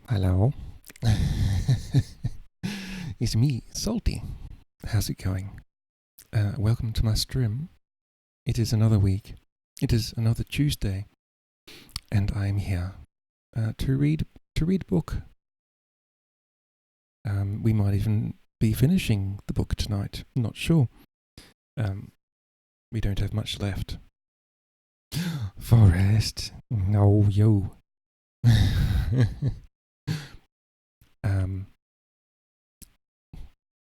Hello. It's me, Salty. How's it going? Welcome to my stream. It is another week. It is another Tuesday, and I am here to read a book. We might even be finishing the book tonight. Not sure. We don't have much left. Forest. No, yo.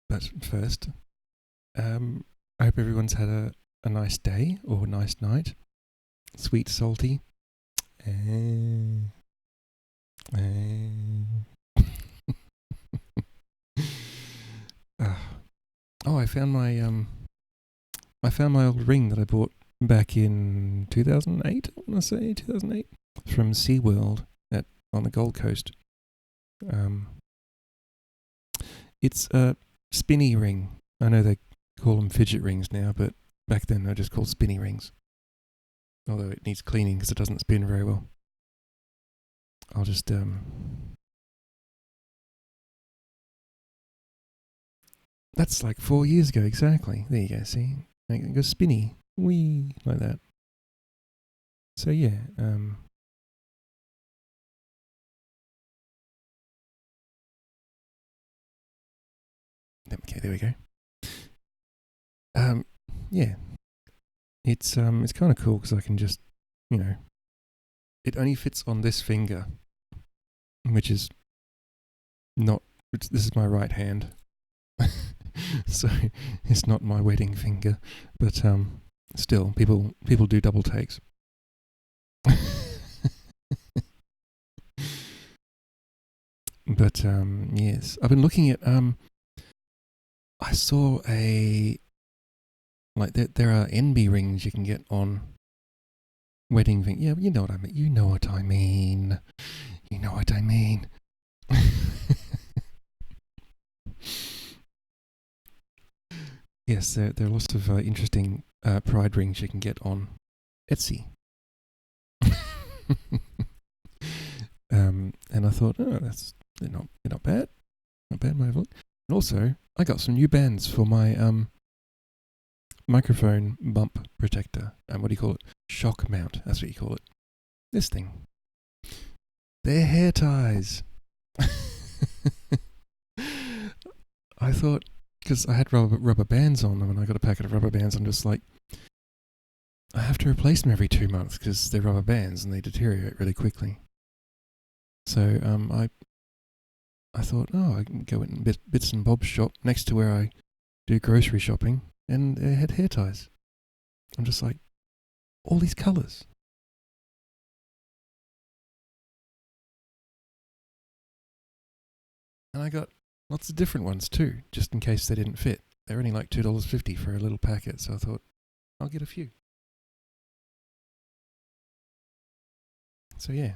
But first, I hope everyone's had a nice day or a nice night. Sweet, salty. Oh, I found my old ring that I bought back in 2008. I want to say 2008 from SeaWorld on the Gold Coast. It's a spinny ring. I know they call them fidget rings now, but back then they were just called spinny rings. Although it needs cleaning because it doesn't spin very well. I'll just That's like 4 years ago exactly. There you go. See, it goes spinny, wee, like that. So yeah. Okay, there we go. Yeah. It's kind of cool because I can just, it only fits on this finger, which is not. This is my right hand, so it's not my wedding finger. But still, people do double takes. But yes, I've been looking at. I saw there are NB rings you can get on wedding thing. Yeah, you know what I mean. You know what I mean. You know what I mean. Yes, there are lots of interesting pride rings you can get on Etsy. And I thought, they're not bad. Not bad, my look. And also, I got some new bands for my microphone bump protector. What do you call it? Shock mount. That's what you call it. This thing. They're hair ties. I thought, because I had rubber bands on them, and I got a packet of rubber bands. I'm just like, I have to replace them every 2 months because they're rubber bands and they deteriorate really quickly. So I thought, I can go in Bits and Bob's shop next to where I do grocery shopping, and they had hair ties. I'm just like, all these colours. And I got lots of different ones too, just in case they didn't fit. They're only like $2.50 for a little packet, so I thought, I'll get a few. So yeah.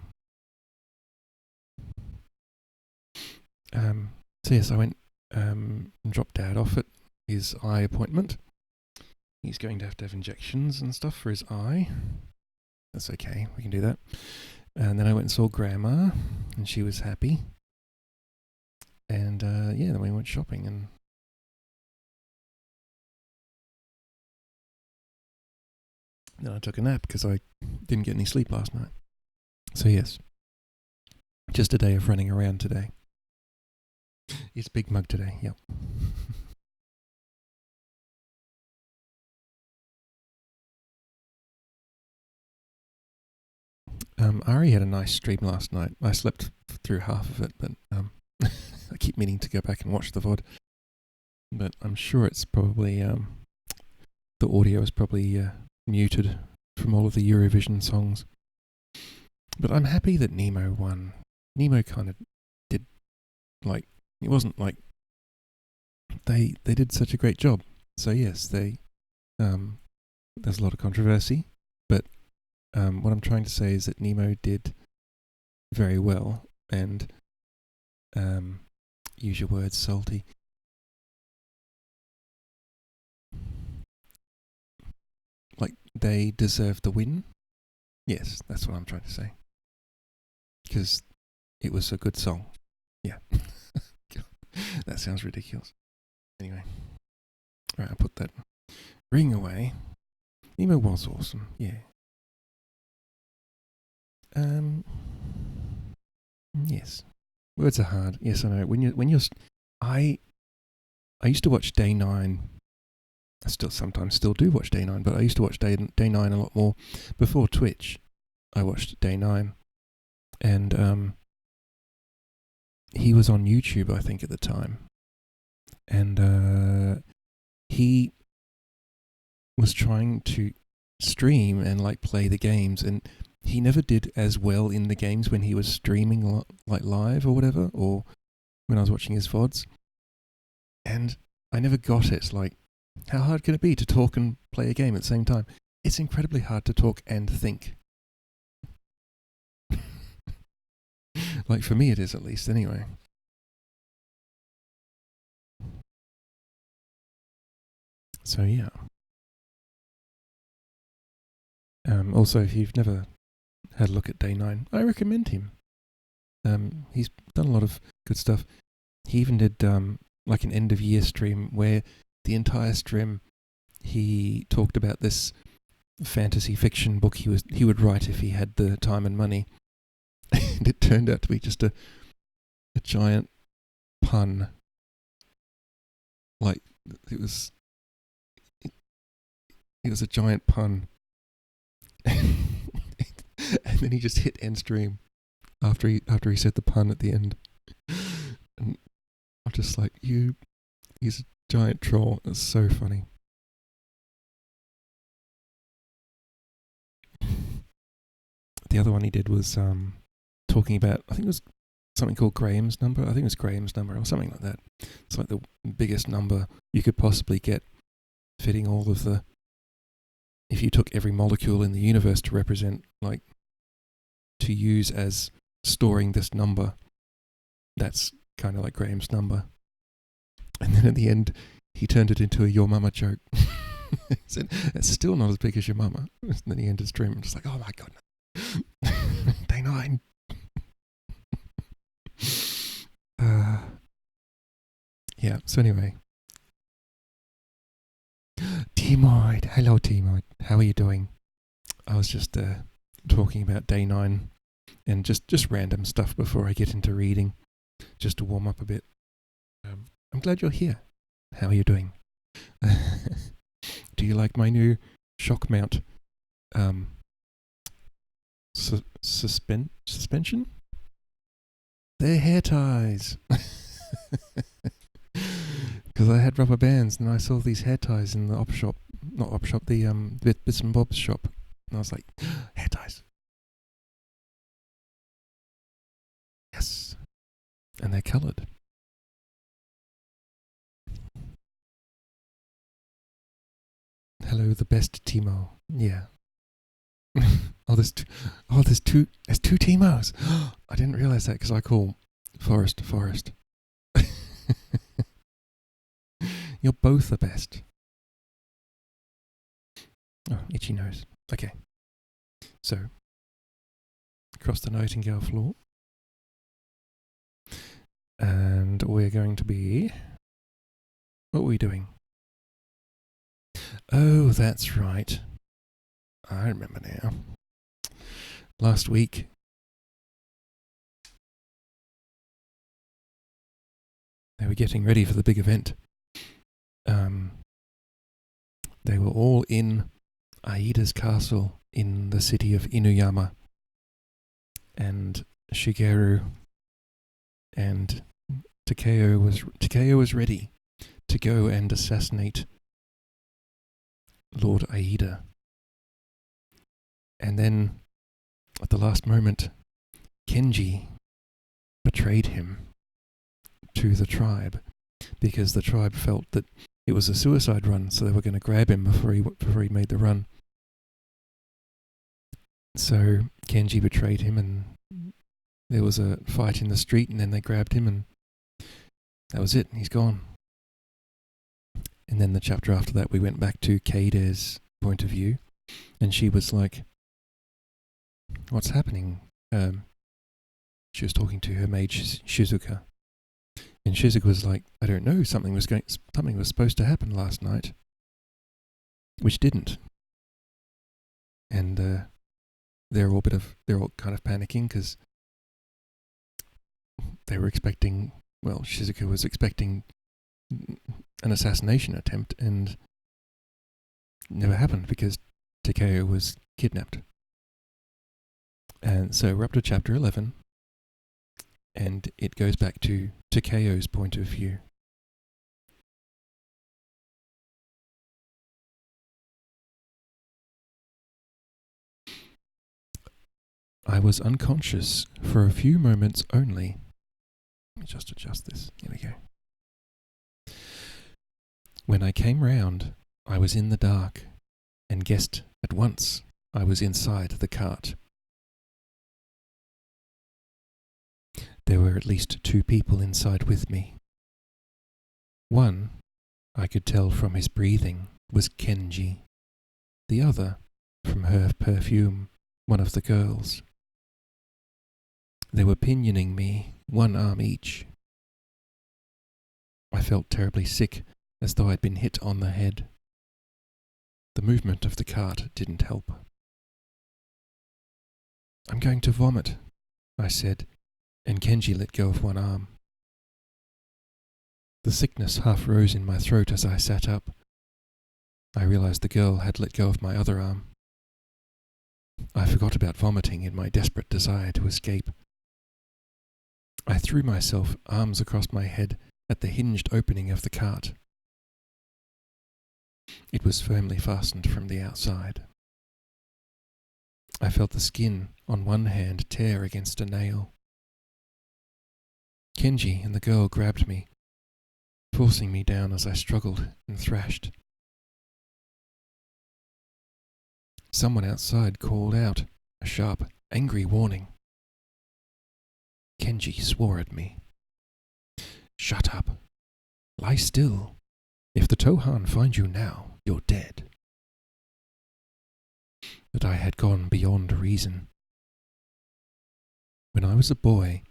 So yes, I went and dropped Dad off at his eye appointment. He's going to have injections and stuff for his eye. That's okay, we can do that. And then I went and saw Grandma, and she was happy. And then we went shopping, and then I took a nap because I didn't get any sleep last night. So yes, just a day of running around today. It's Big Mug today, yep. Ari had a nice stream last night. I slept through half of it, but I keep meaning to go back and watch the VOD. But I'm sure it's probably the audio is probably muted from all of the Eurovision songs. But I'm happy that Nemo won. Nemo kind of did, like, it wasn't like they did such a great job. So yes, there's a lot of controversy, but what I'm trying to say is that Nemo did very well, and use your words, Salty. Like, they deserve the win. Yes, that's what I'm trying to say. Because it was a good song. Yeah. That sounds ridiculous. Anyway. Right, I'll put that ring away. Nemo was awesome, yeah. Yes. Words are hard. Yes, I know. I used to watch Day 9. I sometimes still do watch Day 9, but I used to watch Day 9 a lot more. Before Twitch, I watched Day 9. And he was on YouTube, I think, at the time. And he was trying to stream and like play the games, and he never did as well in the games when he was streaming like live or whatever, or when I was watching his VODs. And I never got it. Like, how hard can it be to talk and play a game at the same time? It's incredibly hard to talk and think. Like, for me it is, at least, anyway. So, yeah. Also, if you've never had a look at Day 9, I recommend him. He's done a lot of good stuff. He even did like an end of year stream where the entire stream he talked about this fantasy fiction book he would write if he had the time and money. And it turned out to be just a giant pun. Like, it was a giant pun. And then he just hit end stream after he said the pun at the end. And I'm just like, he's a giant troll. It's so funny. The other one he did was talking about, I think it was something called Graham's number. I think it was Graham's number or something like that. It's like the biggest number you could possibly get, fitting all of the, if you took every molecule in the universe to represent, like, to use as storing this number, that's kind of like Graham's number. And then at the end, he turned it into a your mama joke. He said, it's still not as big as your mama. And then he ended his stream. I'm just like, oh my God. Day 9. Yeah, so anyway. Timoid. Hello, Timoid. How are you doing? I was just talking about Day 9 and just random stuff before I get into reading, just to warm up a bit. I'm glad you're here. How are you doing? Do you like my new shock mount suspension? They're hair ties. Because I had rubber bands and I saw these hair ties in the the Bits and Bob's shop. And I was like, hair ties. Yes. And they're coloured. Hello, the best Timo. Yeah. There's two Timos. I didn't realise that because I call Forrest. You're both the best. Oh, itchy nose. Okay. So, across the Nightingale Floor. And we're going to be... What are we doing? Oh, that's right. I remember now. Last week, they were getting ready for the big event. They were all in Aida's castle in the city of Inuyama. And Shigeru and Takeo was ready to go and assassinate Lord Aida. And then, at the last moment, Kenji betrayed him to the tribe because the tribe felt that it was a suicide run, so they were going to grab him before he made the run. So Kenji betrayed him, and there was a fight in the street, and then they grabbed him, and that was it. He's gone. And then the chapter after that, we went back to Keide's point of view, and she was like, "What's happening? she was talking to her maid Shizuka. And Shizuka was like, I don't know, something was supposed to happen last night, which didn't. And they're all kind of panicking because they were expecting, well, Shizuka was expecting an assassination attempt, and it never happened because Takeo was kidnapped. And so we're up to chapter 11, and it goes back to Takeo's point of view. I was unconscious for a few moments only. Let me just adjust this. Here we go. When I came round, I was in the dark, and guessed at once I was inside the cart. There were at least 2 people inside with me. One, I could tell from his breathing, was Kenji. The other, from her perfume, one of the girls. They were pinioning me, 1 arm each. I felt terribly sick, as though I'd been hit on the head. The movement of the cart didn't help. I'm going to vomit, I said, and Kenji let go of 1 arm. The sickness half rose in my throat as I sat up. I realized the girl had let go of my other arm. I forgot about vomiting in my desperate desire to escape. I threw myself, arms across my head, at the hinged opening of the cart. It was firmly fastened from the outside. I felt the skin on one hand tear against a nail. Kenji and the girl grabbed me, forcing me down as I struggled and thrashed. Someone outside called out, a sharp, angry warning. Kenji swore at me. Shut up. Lie still. If the Tohan find you now, you're dead. But I had gone beyond reason. When I was a boy,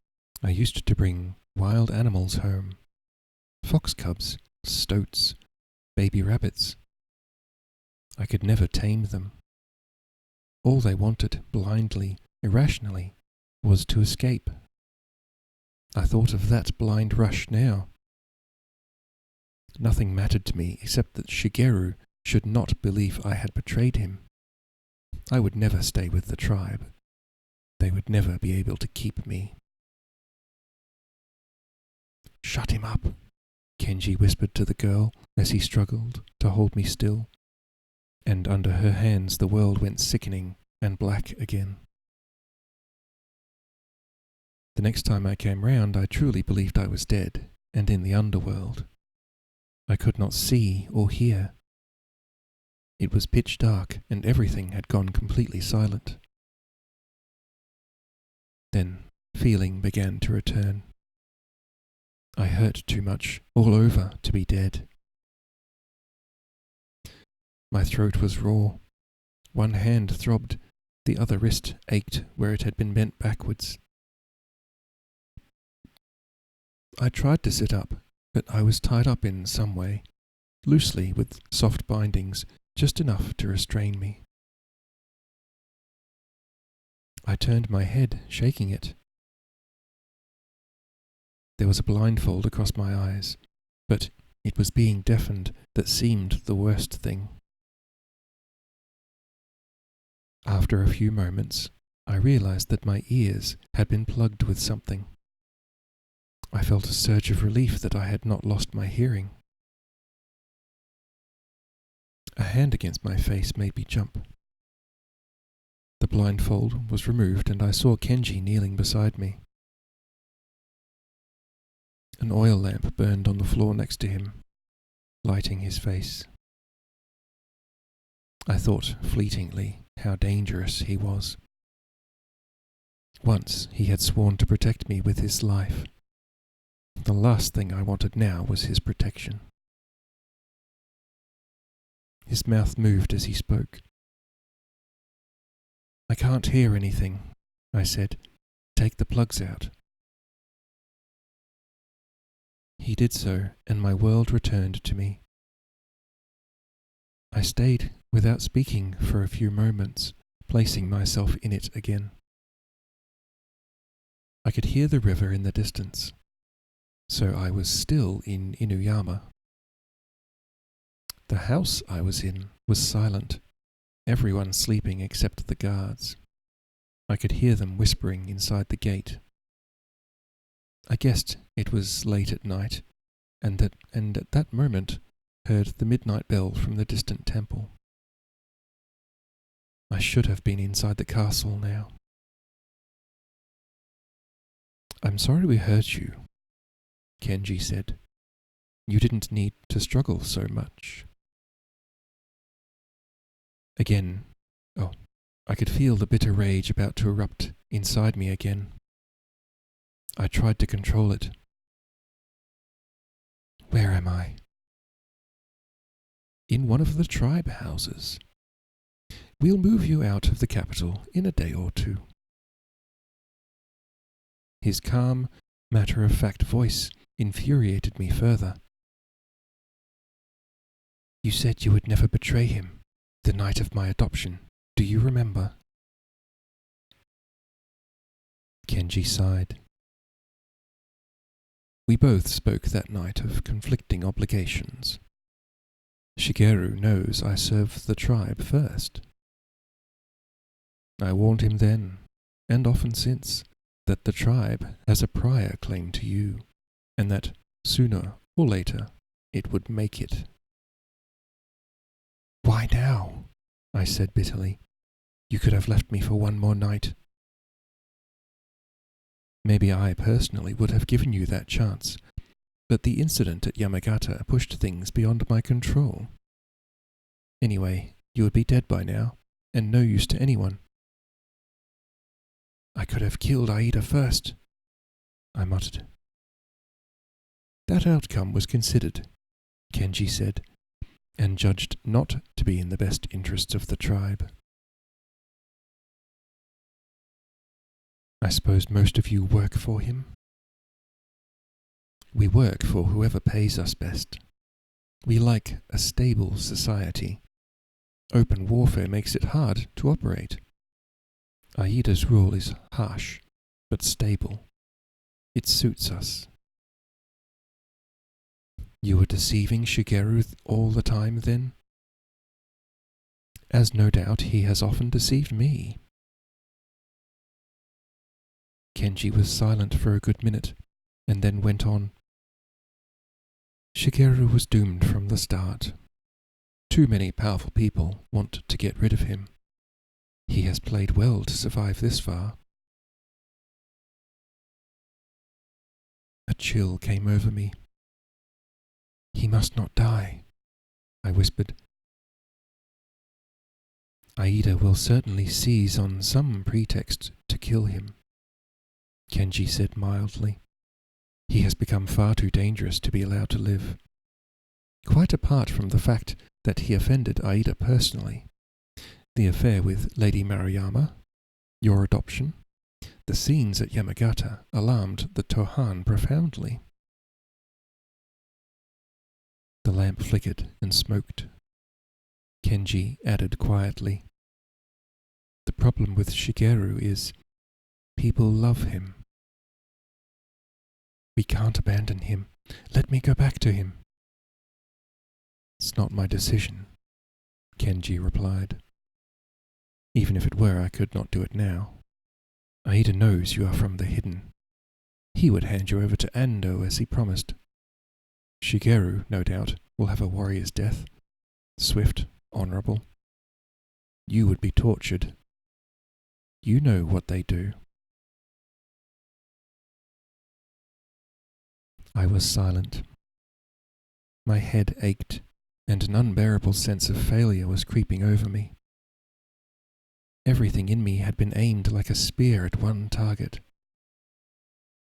I used to bring wild animals home. Fox cubs, stoats, baby rabbits. I could never tame them. All they wanted, blindly, irrationally, was to escape. I thought of that blind rush now. Nothing mattered to me except that Shigeru should not believe I had betrayed him. I would never stay with the tribe. They would never be able to keep me. Shut him up, Kenji whispered to the girl as he struggled to hold me still, and under her hands the world went sickening and black again. The next time I came round, I truly believed I was dead and in the underworld. I could not see or hear. It was pitch dark and everything had gone completely silent. Then feeling began to return. I hurt too much, all over, to be dead. My throat was raw. One hand throbbed, the other wrist ached where it had been bent backwards. I tried to sit up, but I was tied up in some way, loosely with soft bindings, just enough to restrain me. I turned my head, shaking it. There was a blindfold across my eyes, but it was being deafened that seemed the worst thing. After a few moments, I realized that my ears had been plugged with something. I felt a surge of relief that I had not lost my hearing. A hand against my face made me jump. The blindfold was removed and I saw Kenji kneeling beside me. An oil lamp burned on the floor next to him, lighting his face. I thought fleetingly how dangerous he was. Once he had sworn to protect me with his life. The last thing I wanted now was his protection. His mouth moved as he spoke. I can't hear anything, I said, Take the plugs out." He did so, and my world returned to me. I stayed without speaking for a few moments, placing myself in it again. I could hear the river in the distance, so I was still in Inuyama. The house I was in was silent, everyone sleeping except the guards. I could hear them whispering inside the gate. I guessed it was late at night, and at that moment heard the midnight bell from the distant temple. I should have been inside the castle now. "I'm sorry we hurt you," Kenji said. "You didn't need to struggle so much." Again, I could feel the bitter rage about to erupt inside me again. I tried to control it. Where am I? In one of the tribe houses. We'll move you out of the capital in a day or two. His calm, matter-of-fact voice infuriated me further. "You said you would never betray him, the night of my adoption. Do you remember?" Kenji sighed. We both spoke that night of conflicting obligations. Shigeru knows I served the tribe first. I warned him then, and often since, that the tribe has a prior claim to you, and that sooner or later it would make it. "Why now?" I said bitterly. "You could have left me for one more night." Maybe I personally would have given you that chance, but the incident at Yamagata pushed things beyond my control. Anyway, you would be dead by now, and no use to anyone. "I could have killed Aida first," I muttered. "That outcome was considered," Kenji said, "and judged not to be in the best interests of the tribe." "I suppose most of you work for him?" "We work for whoever pays us best. We like a stable society. Open warfare makes it hard to operate. Aida's rule is harsh, but stable. It suits us." "You were deceiving Shigeru all the time, then?" "As no doubt he has often deceived me." Kenji was silent for a good minute, and then went on. "Shigeru was doomed from the start. Too many powerful people want to get rid of him. He has played well to survive this far." A chill came over me. "He must not die," I whispered. "Aida will certainly seize on some pretext to kill him," Kenji said mildly. "He has become far too dangerous to be allowed to live. Quite apart from the fact that he offended Aida personally, the affair with Lady Maruyama, your adoption, the scenes at Yamagata alarmed the Tohan profoundly." The lamp flickered and smoked. Kenji added quietly, "The problem with Shigeru is people love him." "We can't abandon him. Let me go back to him." "It's not my decision," Kenji replied. "Even if it were, I could not do it now. Aida knows you are from the Hidden. He would hand you over to Ando as he promised. Shigeru, no doubt, will have a warrior's death. Swift, honourable. You would be tortured. You know what they do." I was silent. My head ached, and an unbearable sense of failure was creeping over me. Everything in me had been aimed like a spear at one target.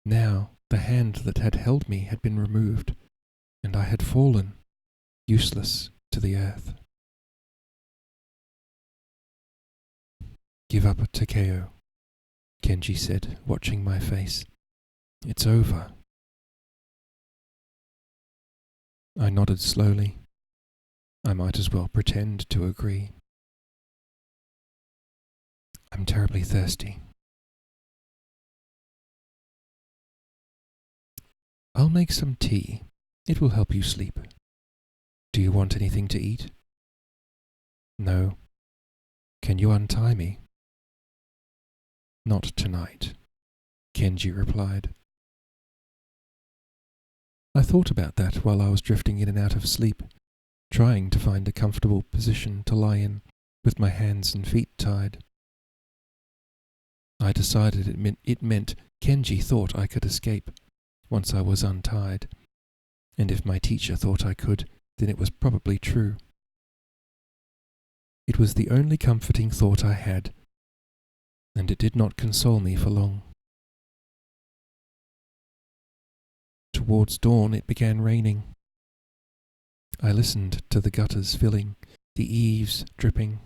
Now the hand that had held me had been removed, and I had fallen, useless, to the earth. "Give up, Takeo," Kenji said, watching my face. It's over. I nodded slowly. I might as well pretend to agree. I'm terribly thirsty. I'll make some tea. It will help you sleep. Do you want anything to eat? No. Can you untie me? Not tonight, Kenji replied. I thought about that while I was drifting in and out of sleep, trying to find a comfortable position to lie in with my hands and feet tied. I decided it meant Kenji thought I could escape once I was untied, and if my teacher thought I could, then it was probably true. It was the only comforting thought I had, and it did not console me for long. Towards dawn it began raining. I listened to the gutters filling, the eaves dripping.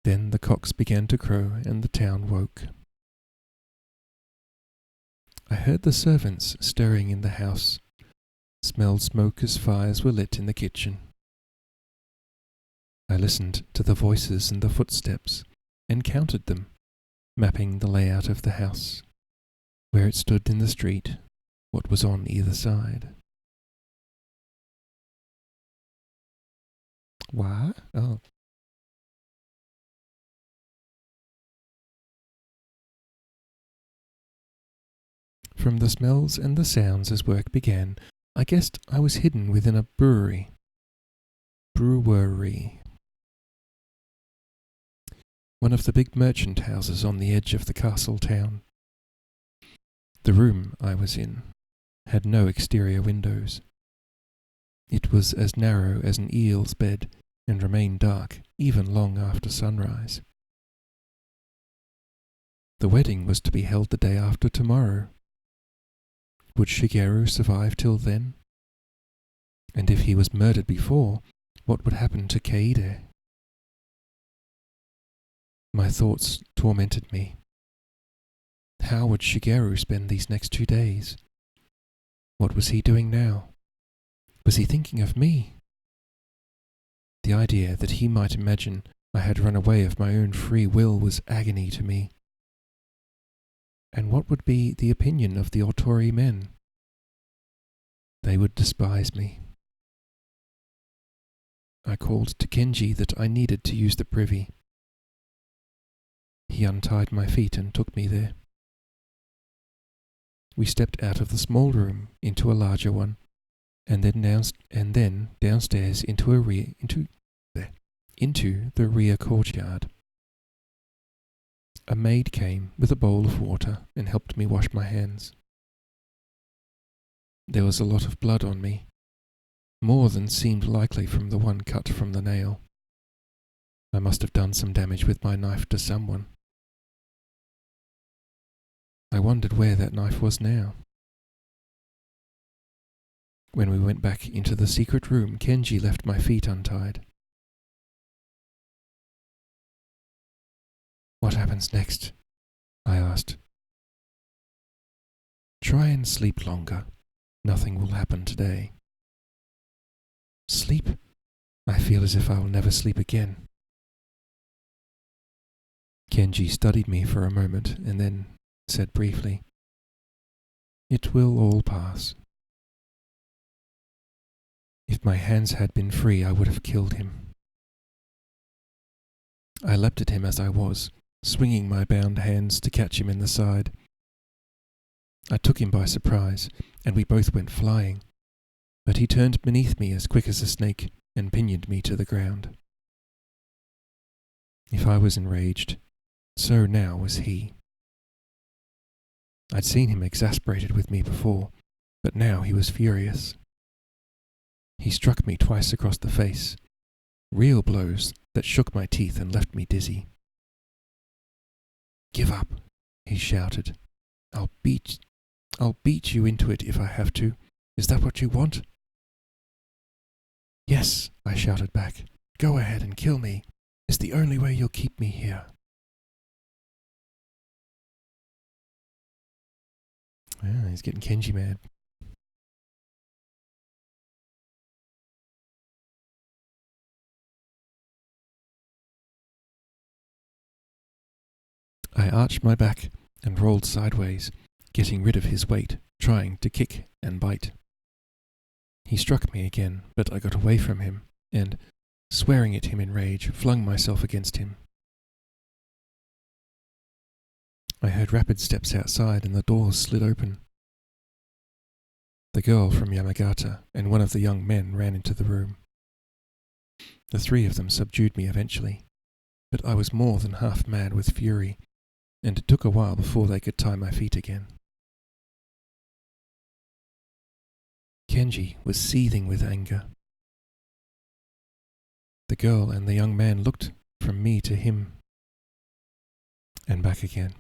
Then the cocks began to crow and the town woke. I heard the servants stirring in the house, smelled smoke as fires were lit in the kitchen. I listened to the voices and the footsteps and counted them, mapping the layout of the house, where it stood in the street, what was on either side. What? Oh. From the smells and the sounds as work began, I guessed I was hidden within a brewery. One of the big merchant houses on the edge of the castle town. The room I was in had no exterior windows. It was as narrow as an eel's bed and remained dark even long after sunrise. The wedding was to be held the day after tomorrow. Would Shigeru survive till then? And if he was murdered before, what would happen to Kaede? My thoughts tormented me. How would Shigeru spend these next 2 days? What was he doing now? Was he thinking of me? The idea that he might imagine I had run away of my own free will was agony to me. And what would be the opinion of the Otori men? They would despise me. I called to Kenji that I needed to use the privy. He untied my feet and took me there. We stepped out of the small room into a larger one, and then downstairs into the rear courtyard. A maid came with a bowl of water and helped me wash my hands. There was a lot of blood on me, more than seemed likely from the one cut from the nail. I must have done some damage with my knife to someone. I wondered where that knife was now. When we went back into the secret room, Kenji left my feet untied. What happens next? I asked. Try and sleep longer. Nothing will happen today. Sleep? I feel as if I will never sleep again. Kenji studied me for a moment and then said briefly, It will all pass. If my hands had been free, I would have killed him. I leapt at him as I was, swinging my bound hands to catch him in the side. I took him by surprise, and we both went flying, but he turned beneath me as quick as a snake and pinioned me to the ground. If I was enraged, so now was he. I'd seen him exasperated with me before, but now he was furious. He struck me twice across the face, real blows that shook my teeth and left me dizzy. Give up, he shouted. I'll beat you into it if I have to. Is that what you want? Yes, I shouted back. Go ahead and kill me. It's the only way you'll keep me here. Well, he's getting Kenji mad. I arched my back and rolled sideways, getting rid of his weight, trying to kick and bite. He struck me again, but I got away from him, and, swearing at him in rage, flung myself against him. I heard rapid steps outside and the doors slid open. The girl from Yamagata and one of the young men ran into the room. The three of them subdued me eventually, but I was more than half mad with fury, and it took a while before they could tie my feet again. Kenji was seething with anger. The girl and the young man looked from me to him, and back again.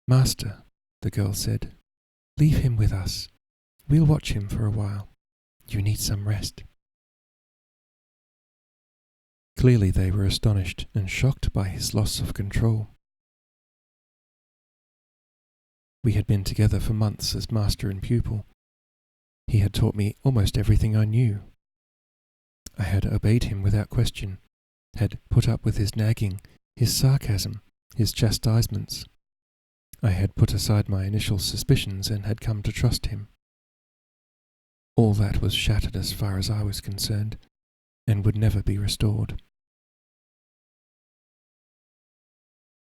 "Master," the girl said, "leave him with us. We'll watch him for a while. You need some rest." Clearly they were astonished and shocked by his loss of control. We had been together for months as master and pupil. He had taught me almost everything I knew. I had obeyed him without question, had put up with his nagging, his sarcasm, his chastisements. I had put aside my initial suspicions and had come to trust him. All that was shattered as far as I was concerned, and would never be restored.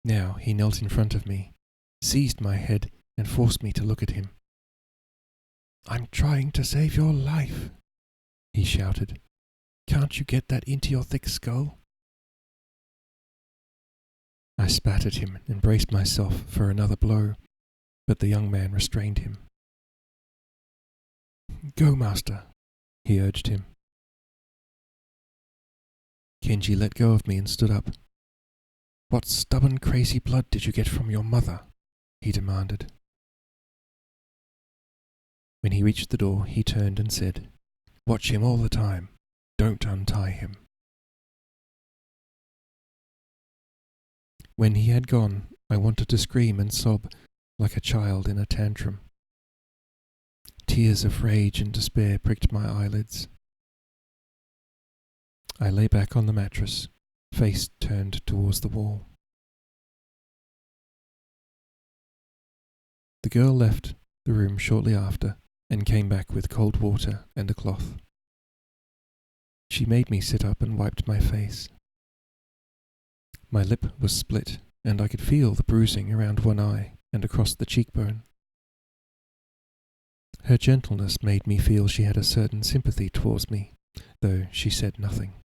Now he knelt in front of me, seized my head, and forced me to look at him. "I'm trying to save your life," he shouted. "Can't you get that into your thick skull?" I spat at him and braced myself for another blow, but the young man restrained him. "Go, master," he urged him. Kenji let go of me and stood up. "What stubborn crazy blood did you get from your mother?" he demanded. When he reached the door, he turned and said, "Watch him all the time. Don't untie him." When he had gone, I wanted to scream and sob like a child in a tantrum. Tears of rage and despair pricked my eyelids. I lay back on the mattress, face turned towards the wall. The girl left the room shortly after and came back with cold water and a cloth. She made me sit up and wiped my face. My lip was split, and I could feel the bruising around one eye and across the cheekbone. Her gentleness made me feel she had a certain sympathy towards me, though she said nothing.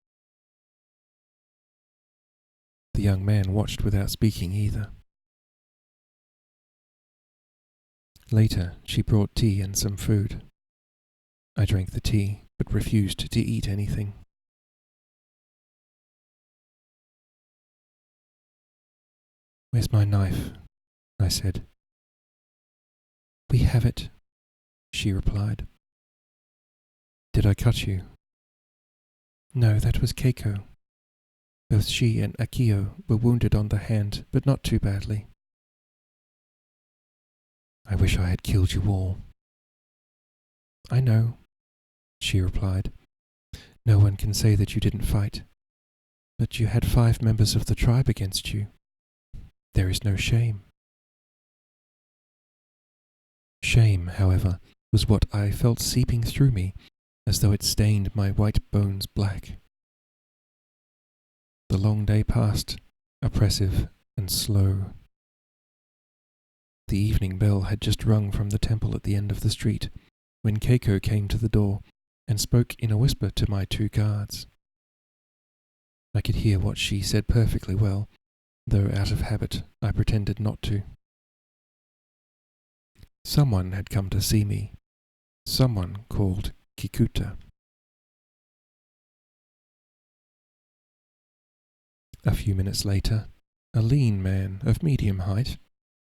The young man watched without speaking either. Later, she brought tea and some food. I drank the tea, but refused to eat anything. "Where's my knife?" I said. "We have it," she replied. "Did I cut you?" "No, that was Keiko. Both she and Akio were wounded on the hand, but not too badly." "I wish I had killed you all." "I know," she replied. "No one can say that you didn't fight. But you had 5 members of the tribe against you. There is no shame." Shame, however, was what I felt seeping through me, as though it stained my white bones black. The long day passed, oppressive and slow. The evening bell had just rung from the temple at the end of the street, when Keiko came to the door and spoke in a whisper to my 2 guards. I could hear what she said perfectly well, though out of habit I pretended not to. Someone had come to see me, someone called Kikuta. A few minutes later, a lean man of medium height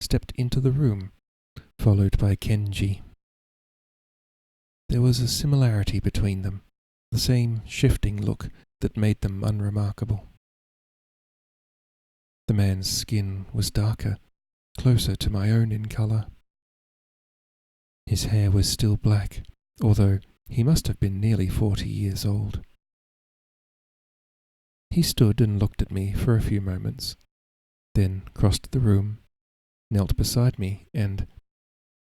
stepped into the room, followed by Kenji. There was a similarity between them, the same shifting look that made them unremarkable. The man's skin was darker, closer to my own in colour. His hair was still black, although he must have been nearly 40 years old. He stood and looked at me for a few moments, then crossed the room, knelt beside me, and,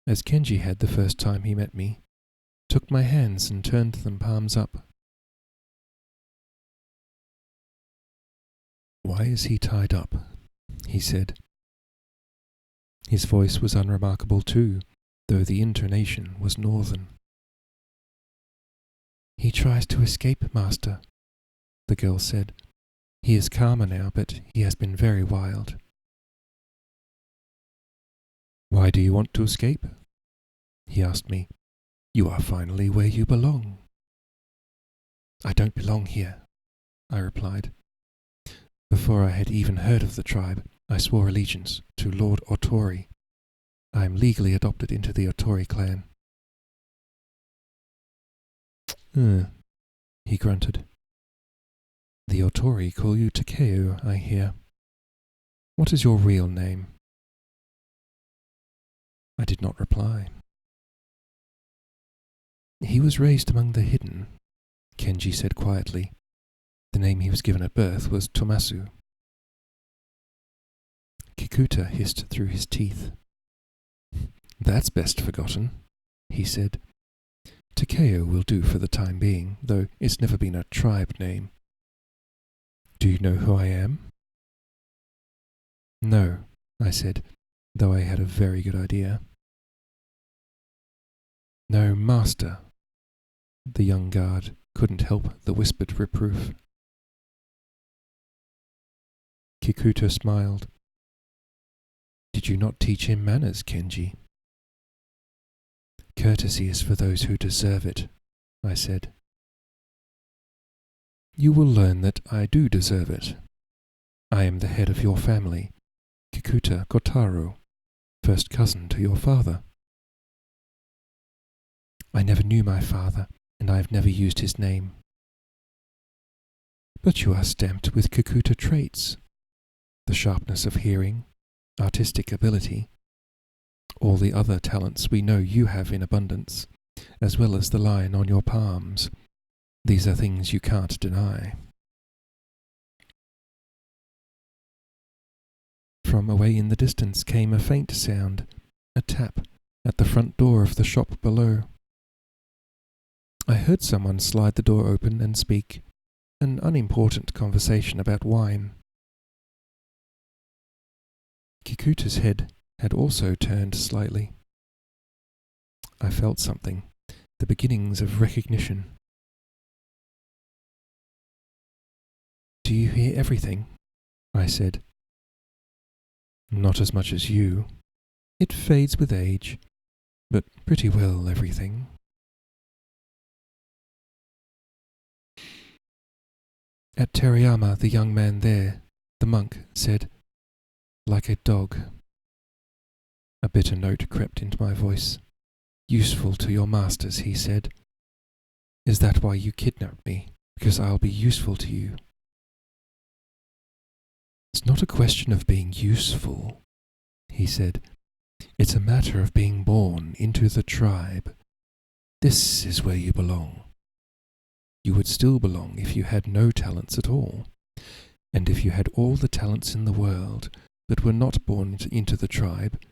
as Kenji had the first time he met me, took my hands and turned them palms up. "Why is he tied up?" he said. His voice was unremarkable too, though the intonation was northern. "He tries to escape, Master," the girl said. "He is calmer now, but he has been very wild." "Why do you want to escape?" he asked me. "You are finally where you belong." "I don't belong here," I replied. Before I had even heard of the tribe, I swore allegiance to Lord Otori. I am legally adopted into the Otori clan. He grunted. "The Otori call you Takeo, I hear. What is your real name?" I did not reply. "He was raised among the hidden," Kenji said quietly. The name he was given at birth was Tomasu. Kikuta hissed through his teeth. "That's best forgotten," he said. "Takeo will do for the time being, though it's never been a tribe name. Do you know who I am?" "No," I said, though I had a very good idea. "No, Master." The young guard couldn't help the whispered reproof. Kikuta smiled. "Did you not teach him manners, Kenji?" "Courtesy is for those who deserve it," I said. "You will learn that I do deserve it. I am the head of your family, Kikuta Kotaro, first cousin to your father." "I never knew my father, and I have never used his name." "But you are stamped with Kikuta traits. The sharpness of hearing, artistic ability, all the other talents we know you have in abundance, as well as the line on your palms. These are things you can't deny." From away in the distance came a faint sound, a tap at the front door of the shop below. I heard someone slide the door open and speak, an unimportant conversation about wine. Kikuta's head had also turned slightly. I felt something, the beginnings of recognition. "Do you hear everything?" I said. "Not as much as you. It fades with age, but pretty well everything." At Teriyama, the young man there, the monk, said, "Like a dog." A bitter note crept into my voice. "Useful to your masters," he said. "Is that why you kidnapped me? Because I'll be useful to you?" "It's not a question of being useful," he said. "It's a matter of being born into the tribe. This is where you belong. You would still belong if you had no talents at all, and if you had all the talents in the world but were not born into the tribe,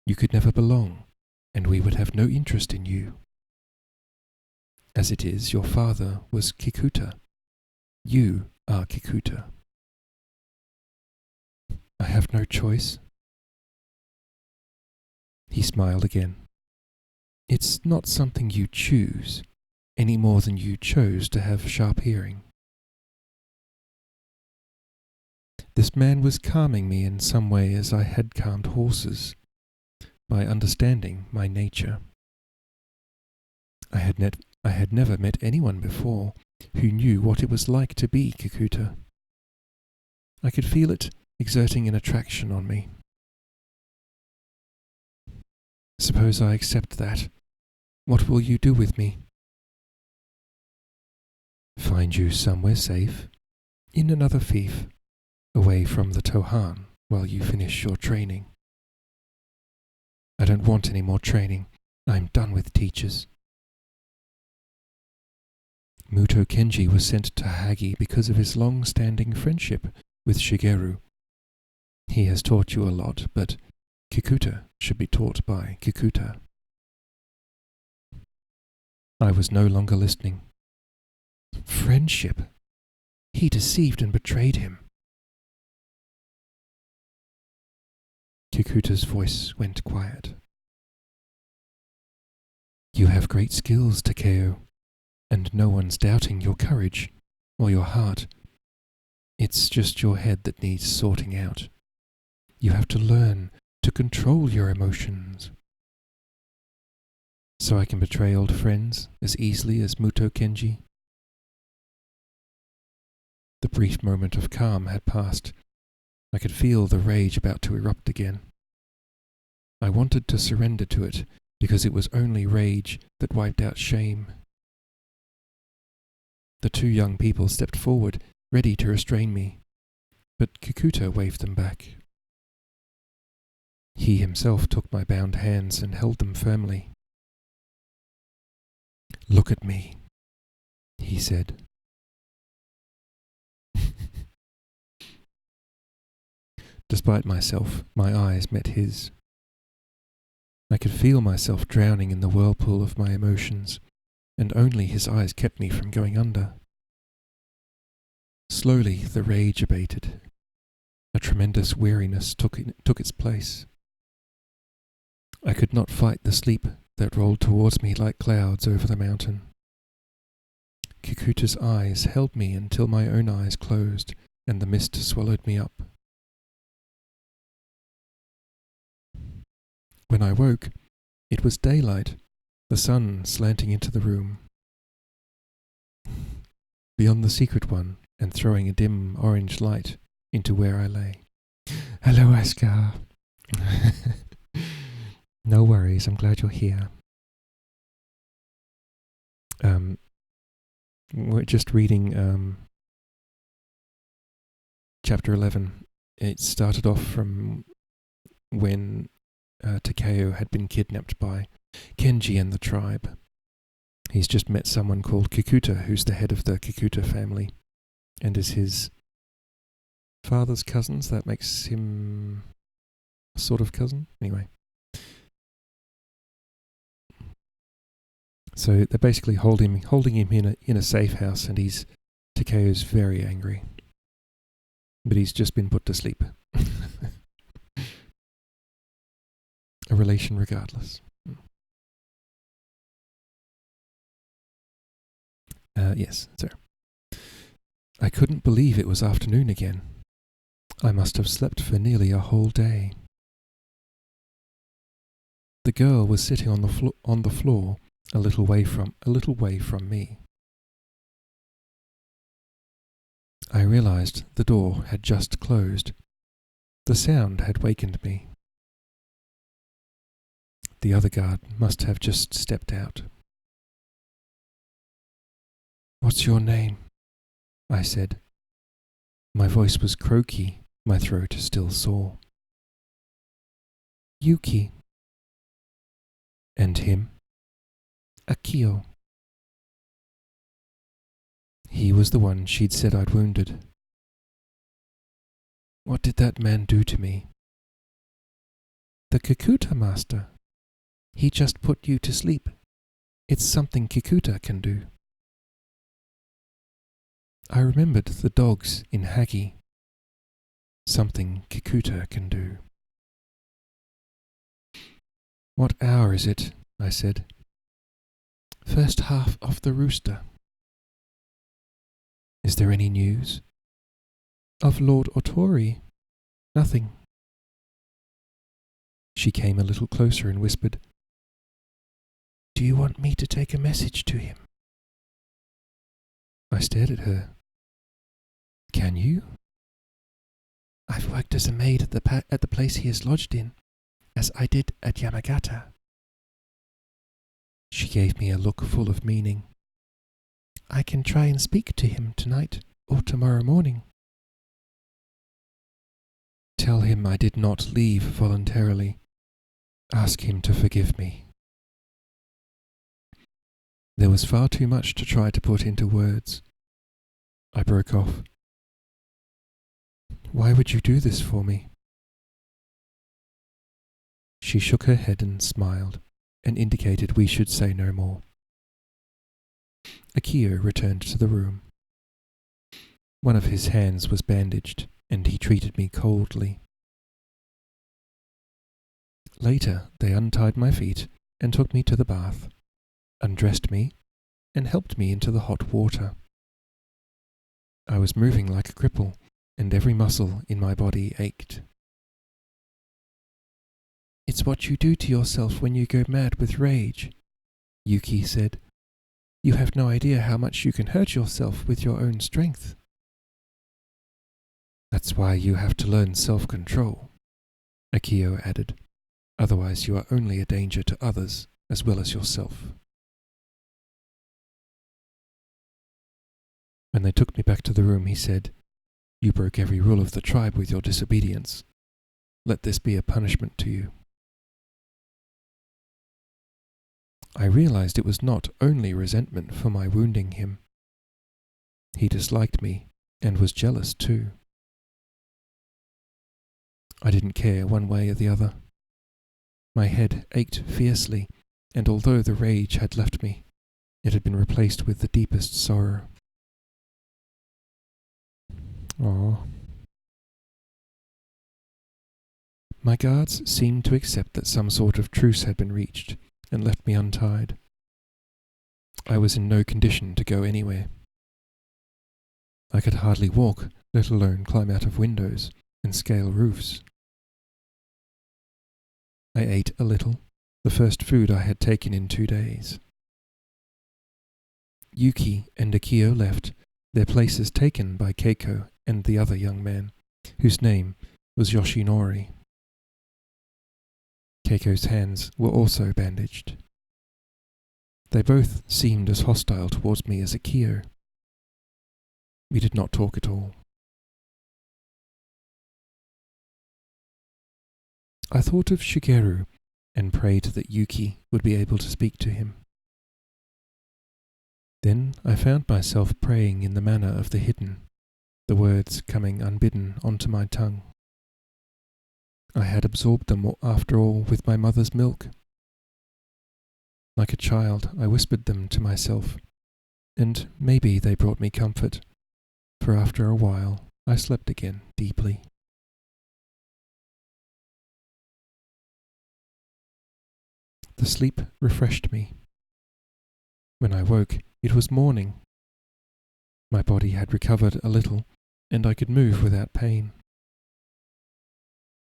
you could never belong, and we would have no interest in you. As it is, your father was Kikuta. You are Kikuta. I have no choice." He smiled again. "It's not something you choose, any more than you chose to have sharp hearing." This man was calming me in some way as I had calmed horses, by understanding my nature. I had never met anyone before who knew what it was like to be Kikuta. I could feel it exerting an attraction on me. "Suppose I accept that. What will you do with me?" "Find you somewhere safe, in another fief, away from the Tohan while you finish your training." don't want any more training. I'm done with teachers. Muto Kenji was sent to Hagi because of his long-standing friendship with Shigeru. He has taught you a lot, but Kikuta should be taught by Kikuta. I was no longer listening. Friendship? He deceived and betrayed him. Kikuta's voice went quiet. You have great skills, Takeo, and no one's doubting your courage or your heart. It's just your head that needs sorting out. You have to learn to control your emotions. So I can betray old friends as easily as Muto Kenji? The brief moment of calm had passed. I could feel the rage about to erupt again. I wanted to surrender to it because it was only rage that wiped out shame. The two young people stepped forward, ready to restrain me, but Kikuta waved them back. He himself took my bound hands and held them firmly. Look at me, he said. Despite myself, my eyes met his. I could feel myself drowning in the whirlpool of my emotions, and only his eyes kept me from going under. Slowly the rage abated. A tremendous weariness took its place. I could not fight the sleep that rolled towards me like clouds over the mountain. Kikuta's eyes held me until my own eyes closed and the mist swallowed me up. When I woke, it was daylight, the sun slanting into the room. Beyond the secret one and throwing a dim orange light into where I lay. Hello, Askar. No worries, I'm glad you're here. We're just reading chapter 11. It started off from when Takeo had been kidnapped by Kenji and the tribe. He's just met someone called Kikuta, who's the head of the Kikuta family, and is his father's cousin, so that makes him a sort of cousin. Anyway. So they're basically holding him in a safe house, and Takeo's very angry. But he's just been put to sleep. A relation regardless. Yes, sir. I couldn't believe it was afternoon again. I must have slept for nearly a whole day. The girl was sitting on the floor, a little way from me. I realized the door had just closed. The sound had wakened me. The other guard must have just stepped out. What's your name? I said. My voice was croaky, my throat still sore. Yuki. And him? Akio. He was the one she'd said I'd wounded. What did that man do to me? The Kikuta master. He just put you to sleep. It's something Kikuta can do. I remembered the dogs in Hagi. Something Kikuta can do. What hour is it? I said. First half of the rooster. Is there any news? Of Lord Otori? Nothing. She came a little closer and whispered, Do you want me to take a message to him? I stared at her. Can you? I've worked as a maid at the place he is lodged in, as I did at Yamagata. She gave me a look full of meaning. I can try and speak to him tonight or tomorrow morning. Tell him I did not leave voluntarily. Ask him to forgive me. There was far too much to try to put into words. I broke off. Why would you do this for me? She shook her head and smiled, and indicated we should say no more. Akio returned to the room. One of his hands was bandaged, and he treated me coldly. Later, they untied my feet and took me to the bath, undressed me, and helped me into the hot water. I was moving like a cripple, and every muscle in my body ached. It's what you do to yourself when you go mad with rage, Yuki said. You have no idea how much you can hurt yourself with your own strength. That's why you have to learn self-control, Akio added. Otherwise you are only a danger to others as well as yourself. When they took me back to the room, he said, You broke every rule of the tribe with your disobedience. Let this be a punishment to you. I realized it was not only resentment for my wounding him. He disliked me and was jealous too. I didn't care one way or the other. My head ached fiercely, and although the rage had left me, it had been replaced with the deepest sorrow. My guards seemed to accept that some sort of truce had been reached, and left me untied. I was in no condition to go anywhere. I could hardly walk, let alone climb out of windows and scale roofs. I ate a little, the first food I had taken in 2 days. Yuki and Akio left, their places taken by Keiko and the other young man, whose name was Yoshinori. Keiko's hands were also bandaged. They both seemed as hostile towards me as Akio. We did not talk at all. I thought of Shigeru and prayed that Yuki would be able to speak to him. Then I found myself praying in the manner of the hidden, the words coming unbidden onto my tongue. I had absorbed them after all with my mother's milk. Like a child, I whispered them to myself, and maybe they brought me comfort, for after a while I slept again deeply. The sleep refreshed me. When I woke, it was morning. My body had recovered a little, and I could move without pain.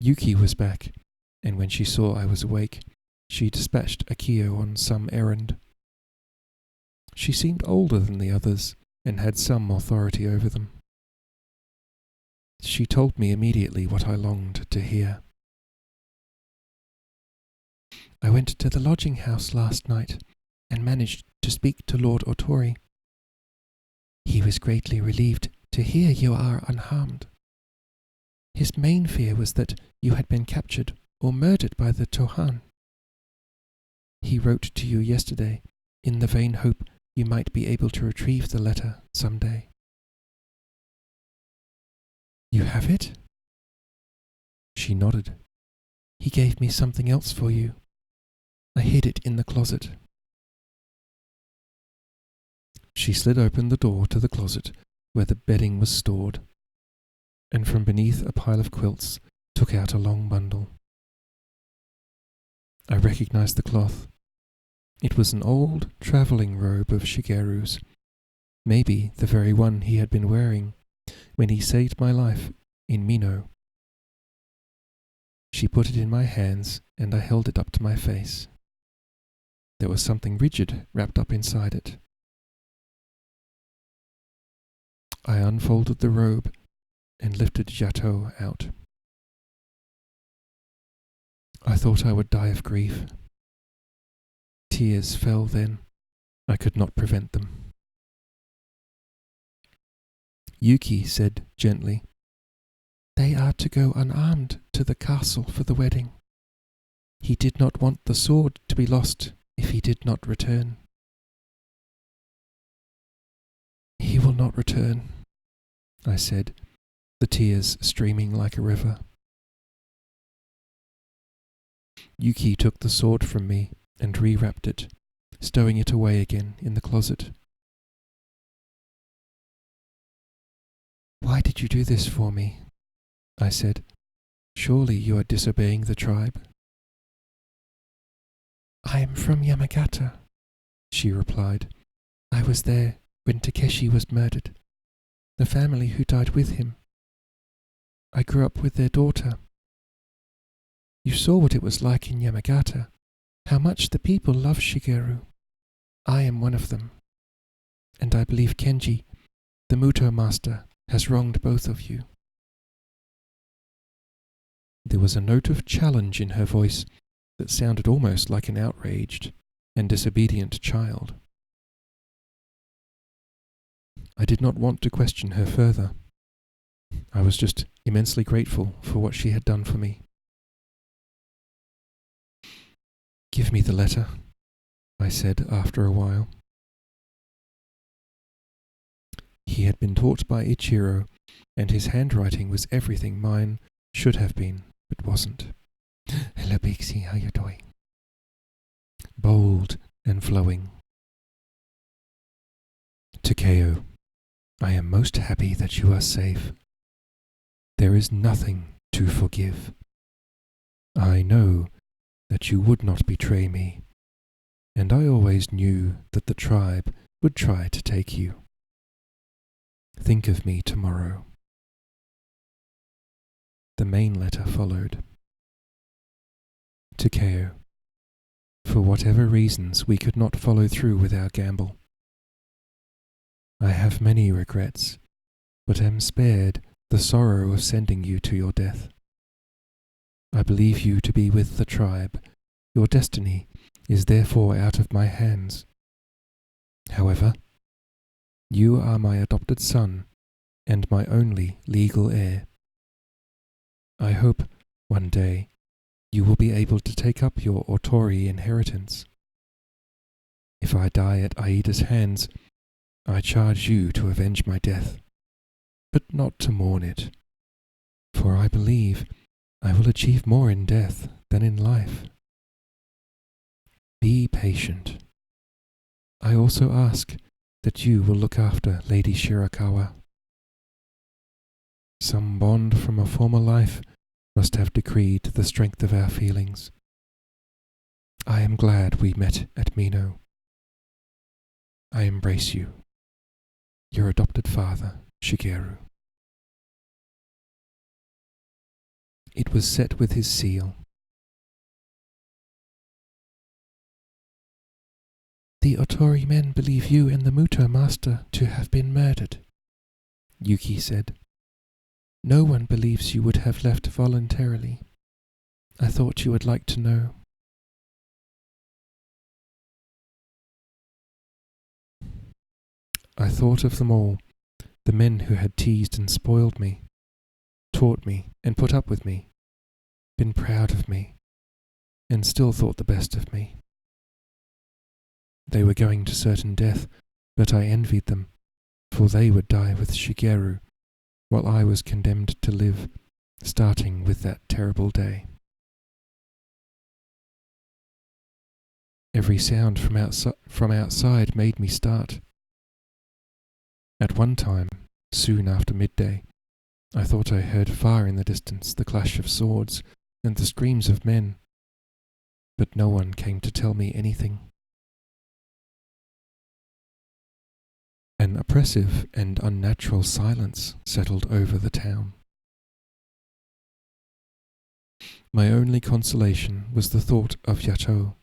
Yuki was back, and when she saw I was awake, she dispatched Akio on some errand. She seemed older than the others, and had some authority over them. She told me immediately what I longed to hear. I went to the lodging house last night, and managed to speak to Lord Otori. He was greatly relieved to hear you are unharmed. His main fear was that you had been captured or murdered by the Tohan. He wrote to you yesterday in the vain hope you might be able to retrieve the letter some day. You have it? She nodded. He gave me something else for you. I hid it in the closet. She slid open the door to the closet where the bedding was stored, and from beneath a pile of quilts took out a long bundle. I recognized the cloth. It was an old travelling robe of Shigeru's, maybe the very one he had been wearing when he saved my life in Mino. She put it in my hands, and I held it up to my face. There was something rigid wrapped up inside it. I unfolded the robe and lifted Jato out. I thought I would die of grief. Tears fell then. I could not prevent them. Yuki said gently, "They are to go unarmed to the castle for the wedding. He did not want the sword to be lost if he did not return. He will not return, I said, the tears streaming like a river. Yuki took the sword from me and rewrapped it, stowing it away again in the closet. Why did you do this for me? I said. Surely you are disobeying the tribe. I am from Yamagata, she replied. I was there when Takeshi was murdered, the family who died with him. I grew up with their daughter. You saw what it was like in Yamagata, how much the people love Shigeru. I am one of them, and I believe Kenji, the Muto master, has wronged both of you. There was a note of challenge in her voice that sounded almost like an outraged and disobedient child. I did not want to question her further. I was just immensely grateful for what she had done for me. Give me the letter, I said after a while. He had been taught by Ichiro, and his handwriting was everything mine should have been, but wasn't. Hello, Bixie, how you doing? Bold and flowing. Takeo, I am most happy that you are safe. There is nothing to forgive. I know that you would not betray me, and I always knew that the tribe would try to take you. Think of me tomorrow. The main letter followed. Takeo, for whatever reasons we could not follow through with our gamble. I have many regrets, but am spared the sorrow of sending you to your death. I believe you to be with the tribe. Your destiny is therefore out of my hands. However, you are my adopted son and my only legal heir. I hope, one day, you will be able to take up your Otori inheritance. If I die at Aida's hands, I charge you to avenge my death, but not to mourn it, for I believe I will achieve more in death than in life. Be patient. I also ask that you will look after Lady Shirakawa. Some bond from a former life must have decreed the strength of our feelings. I am glad we met at Mino. I embrace you, your adopted father, Shigeru. It was set with his seal. The Otori men believe you and the Muto master to have been murdered, Yuki said. No one believes you would have left voluntarily. I thought you would like to know. I thought of them all, the men who had teased and spoiled me, taught me and put up with me, been proud of me, and still thought the best of me. They were going to certain death, but I envied them, for they would die with Shigeru, while I was condemned to live, starting with that terrible day. Every sound from outside made me start. At one time, soon after midday, I thought I heard far in the distance the clash of swords and the screams of men, but no one came to tell me anything. An oppressive and unnatural silence settled over the town. My only consolation was the thought of Yato,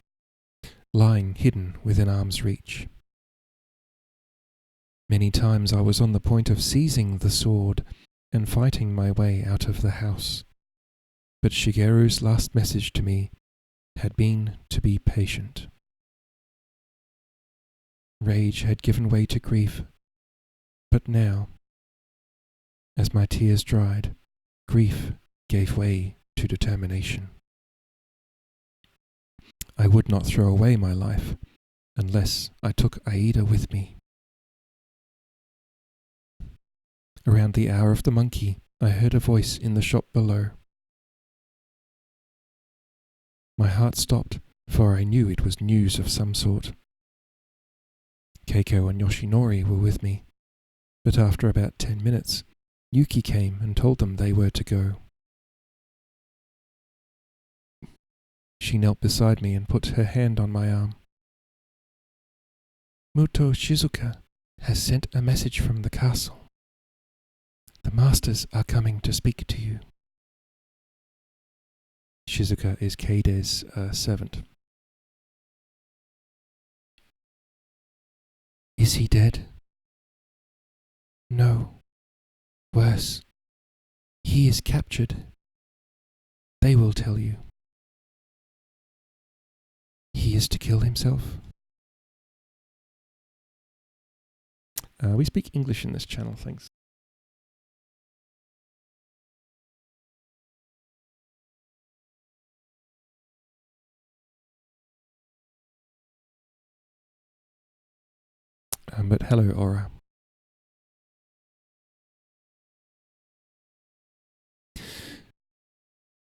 lying hidden within arm's reach. Many times I was on the point of seizing the sword and fighting my way out of the house, but Shigeru's last message to me had been to be patient. Rage had given way to grief, but now, as my tears dried, grief gave way to determination. I would not throw away my life unless I took Aida with me. Around the hour of the monkey, I heard a voice in the shop below. My heart stopped, for I knew it was news of some sort. Keiko and Yoshinori were with me, but after about 10 minutes, Yuki came and told them they were to go. She knelt beside me and put her hand on my arm. Muto Shizuka has sent a message from the castle. The masters are coming to speak to you. Shizuka is Keide's servant. Is he dead? No. Worse. He is captured. They will tell you. He is to kill himself? We speak English in this channel, thanks. But hello, Aura.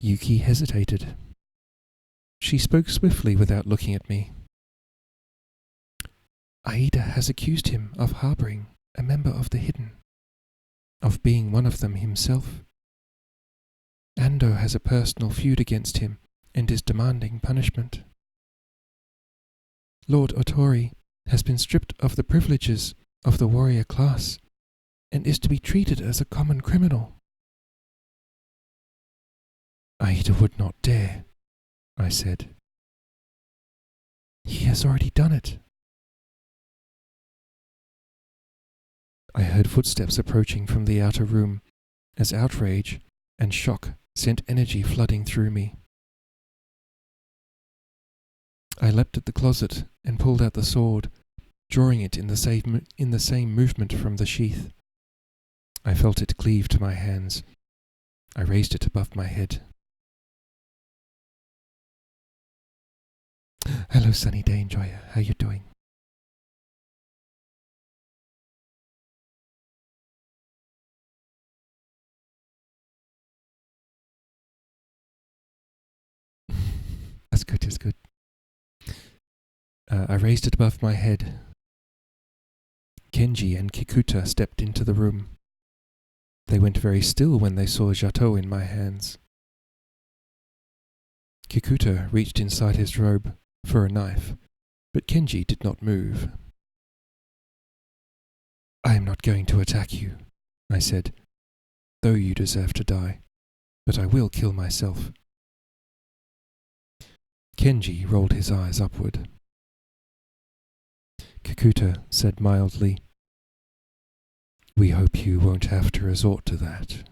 Yuki hesitated. She spoke swiftly without looking at me. Aida has accused him of harboring a member of the Hidden, of being one of them himself. Ando has a personal feud against him and is demanding punishment. Lord Otori has been stripped of the privileges of the warrior class and is to be treated as a common criminal. Aida would not dare, I said. He has already done it. I heard footsteps approaching from the outer room as outrage and shock sent energy flooding through me. I leapt at the closet and pulled out the sword, drawing it in the same movement from the sheath. I felt it cleave to my hands. I raised it above my head. Hello, Sunny Day Enjoyer. How you doing? That's good, that's good. I raised it above my head. Kenji and Kikuta stepped into the room. They went very still when they saw Jato in my hands. Kikuta reached inside his robe for a knife, but Kenji did not move. I am not going to attack you, I said, though you deserve to die, but I will kill myself. Kenji rolled his eyes upward. Kikuta said mildly, We hope you won't have to resort to that.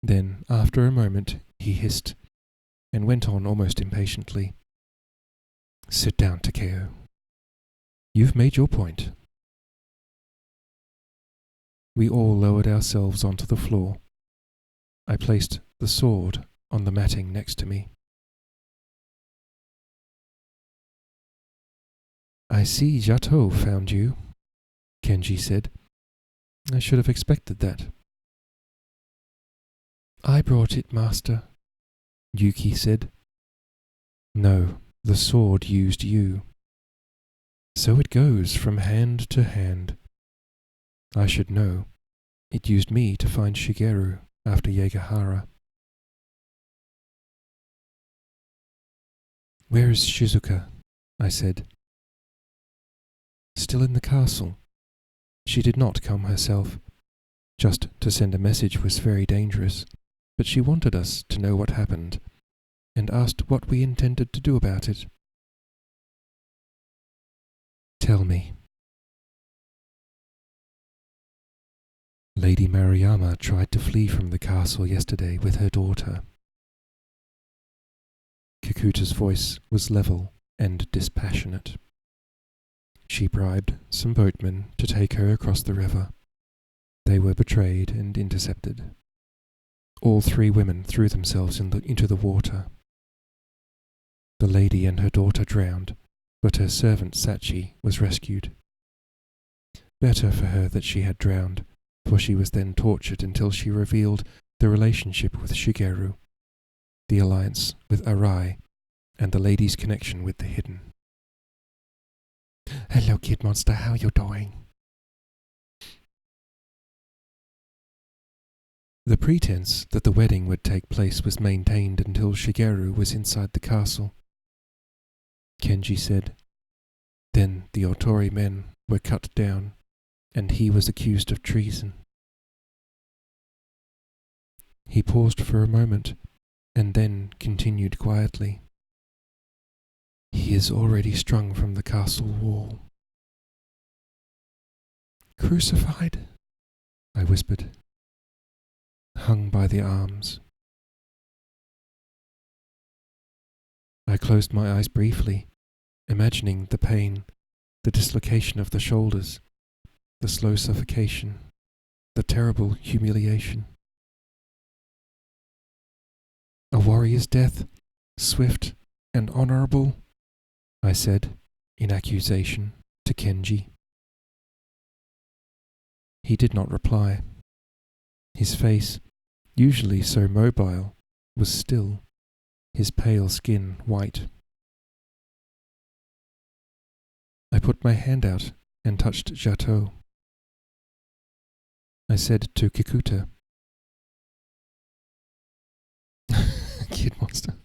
Then, after a moment, he hissed, and went on almost impatiently. Sit down, Takeo. You've made your point. We all lowered ourselves onto the floor. I placed the sword on the matting next to me. I see Jato found you, Kenji said. I should have expected that. I brought it, Master, Yuki said. No, the sword used you. So it goes from hand to hand. I should know. It used me to find Shigeru after Yagahara. Where is Shizuka? I said. Still in the castle. She did not come herself. Just to send a message was very dangerous, but she wanted us to know what happened, and asked what we intended to do about it. Tell me. Lady Maruyama tried to flee from the castle yesterday with her daughter. Kikuta's voice was level and dispassionate. She bribed some boatmen to take her across the river. They were betrayed and intercepted. All 3 women threw themselves into the water. The lady and her daughter drowned, but her servant Sachi was rescued. Better for her that she had drowned, for she was then tortured until she revealed the relationship with Shigeru, the alliance with Arai, and the lady's connection with the hidden. "Hello, kid monster, how you doing?" The pretense that the wedding would take place was maintained until Shigeru was inside the castle. Kenji said. Then the Otori men were cut down, and he was accused of treason. He paused for a moment, and then continued quietly. "He is already strung from the castle wall." "Crucified?" I whispered. "Hung by the arms." I closed my eyes briefly, imagining the pain, the dislocation of the shoulders, the slow suffocation, the terrible humiliation. "A warrior's death, swift and honorable," I said, in accusation, to Kenji. He did not reply. His face, usually so mobile, was still, his pale skin white. I put my hand out and touched Jato. I said to Kikuta, "Kid monster."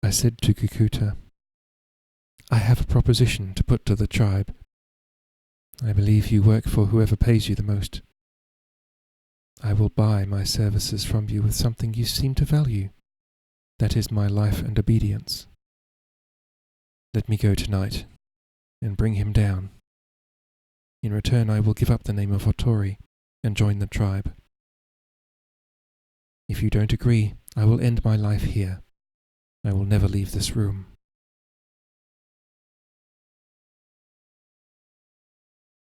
I said to Kikuta, "I have a proposition to put to the tribe. I believe you work for whoever pays you the most. I will buy my services from you with something you seem to value. That is my life and obedience. Let me go tonight and bring him down. In return, I will give up the name of Otori and join the tribe. If you don't agree, I will end my life here. I will never leave this room."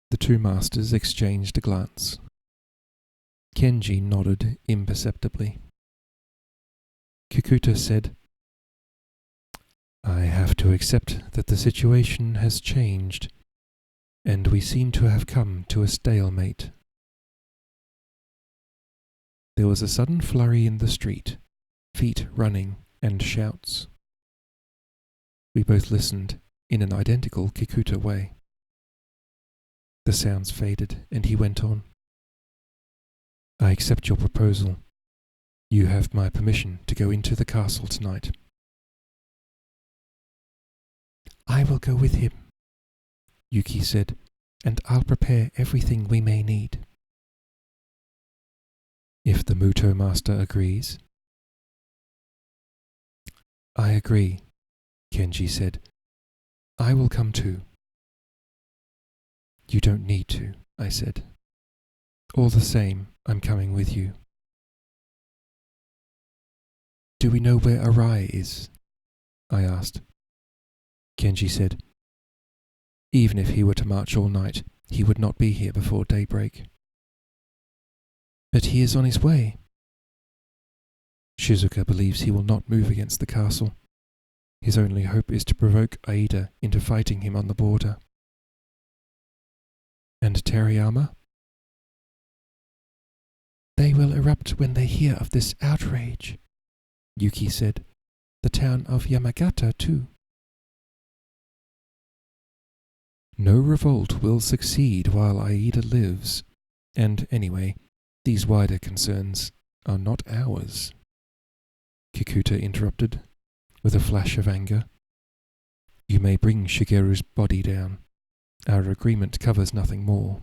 The two masters exchanged a glance. Kenji nodded imperceptibly. Kikuta said, "I have to accept that the situation has changed, and we seem to have come to a stalemate." There was a sudden flurry in the street, feet running and shouts. We both listened in an identical Kikuta way. The sounds faded, and he went on. "I accept your proposal. You have my permission to go into the castle tonight." "I will go with him," Yuki said, "and I'll prepare everything we may need." "If the Muto master agrees?" "I agree," Kenji said. "I will come too." "You don't need to," I said. "All the same, I'm coming with you." "Do we know where Arai is?" I asked. Kenji said, "Even if he were to march all night, he would not be here before daybreak." "But he is on his way." "Shizuka believes he will not move against the castle. His only hope is to provoke Aida into fighting him on the border." "And Teriyama?" "They will erupt when they hear of this outrage," Yuki said. "The town of Yamagata, too." "No revolt will succeed while Aida lives, and anyway, these wider concerns are not ours," Kikuta interrupted, with a flash of anger. "You may bring Shigeru's body down. Our agreement covers nothing more."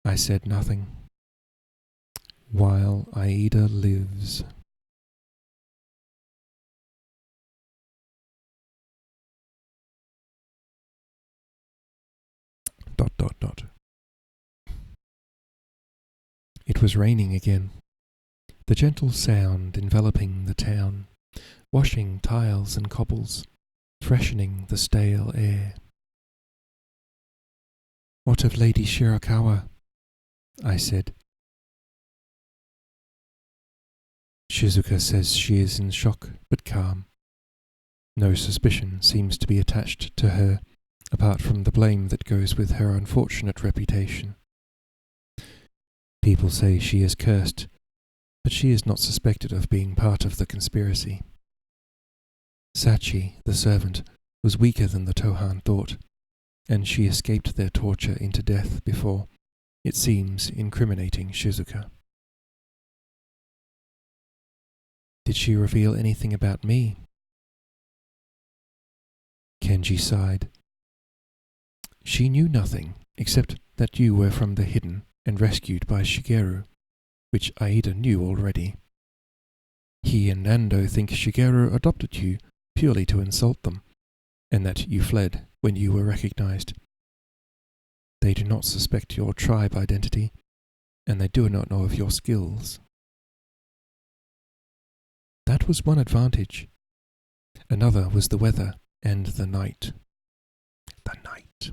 I said nothing. While Aida lives. Dot, dot, dot. It was raining again. The gentle sound enveloping the town, washing tiles and cobbles, freshening the stale air. "What of Lady Shirakawa?" I said, Shizuka says she is in shock but calm. No suspicion seems to be attached to her, apart from the blame that goes with her unfortunate reputation. People say she is cursed, but she is not suspected of being part of the conspiracy. Sachi, the servant, was weaker than the Tohan thought, and she escaped their torture into death before, it seems, incriminating Shizuka. Did she reveal anything about me? Kenji sighed. She knew nothing, except that you were from the hidden and rescued by Shigeru, which Aida knew already. He and Nando think Shigeru adopted you purely to insult them, and that you fled when you were recognized. They do not suspect your tribe identity, and they do not know of your skills. That was one advantage. Another was the weather and the night. The night.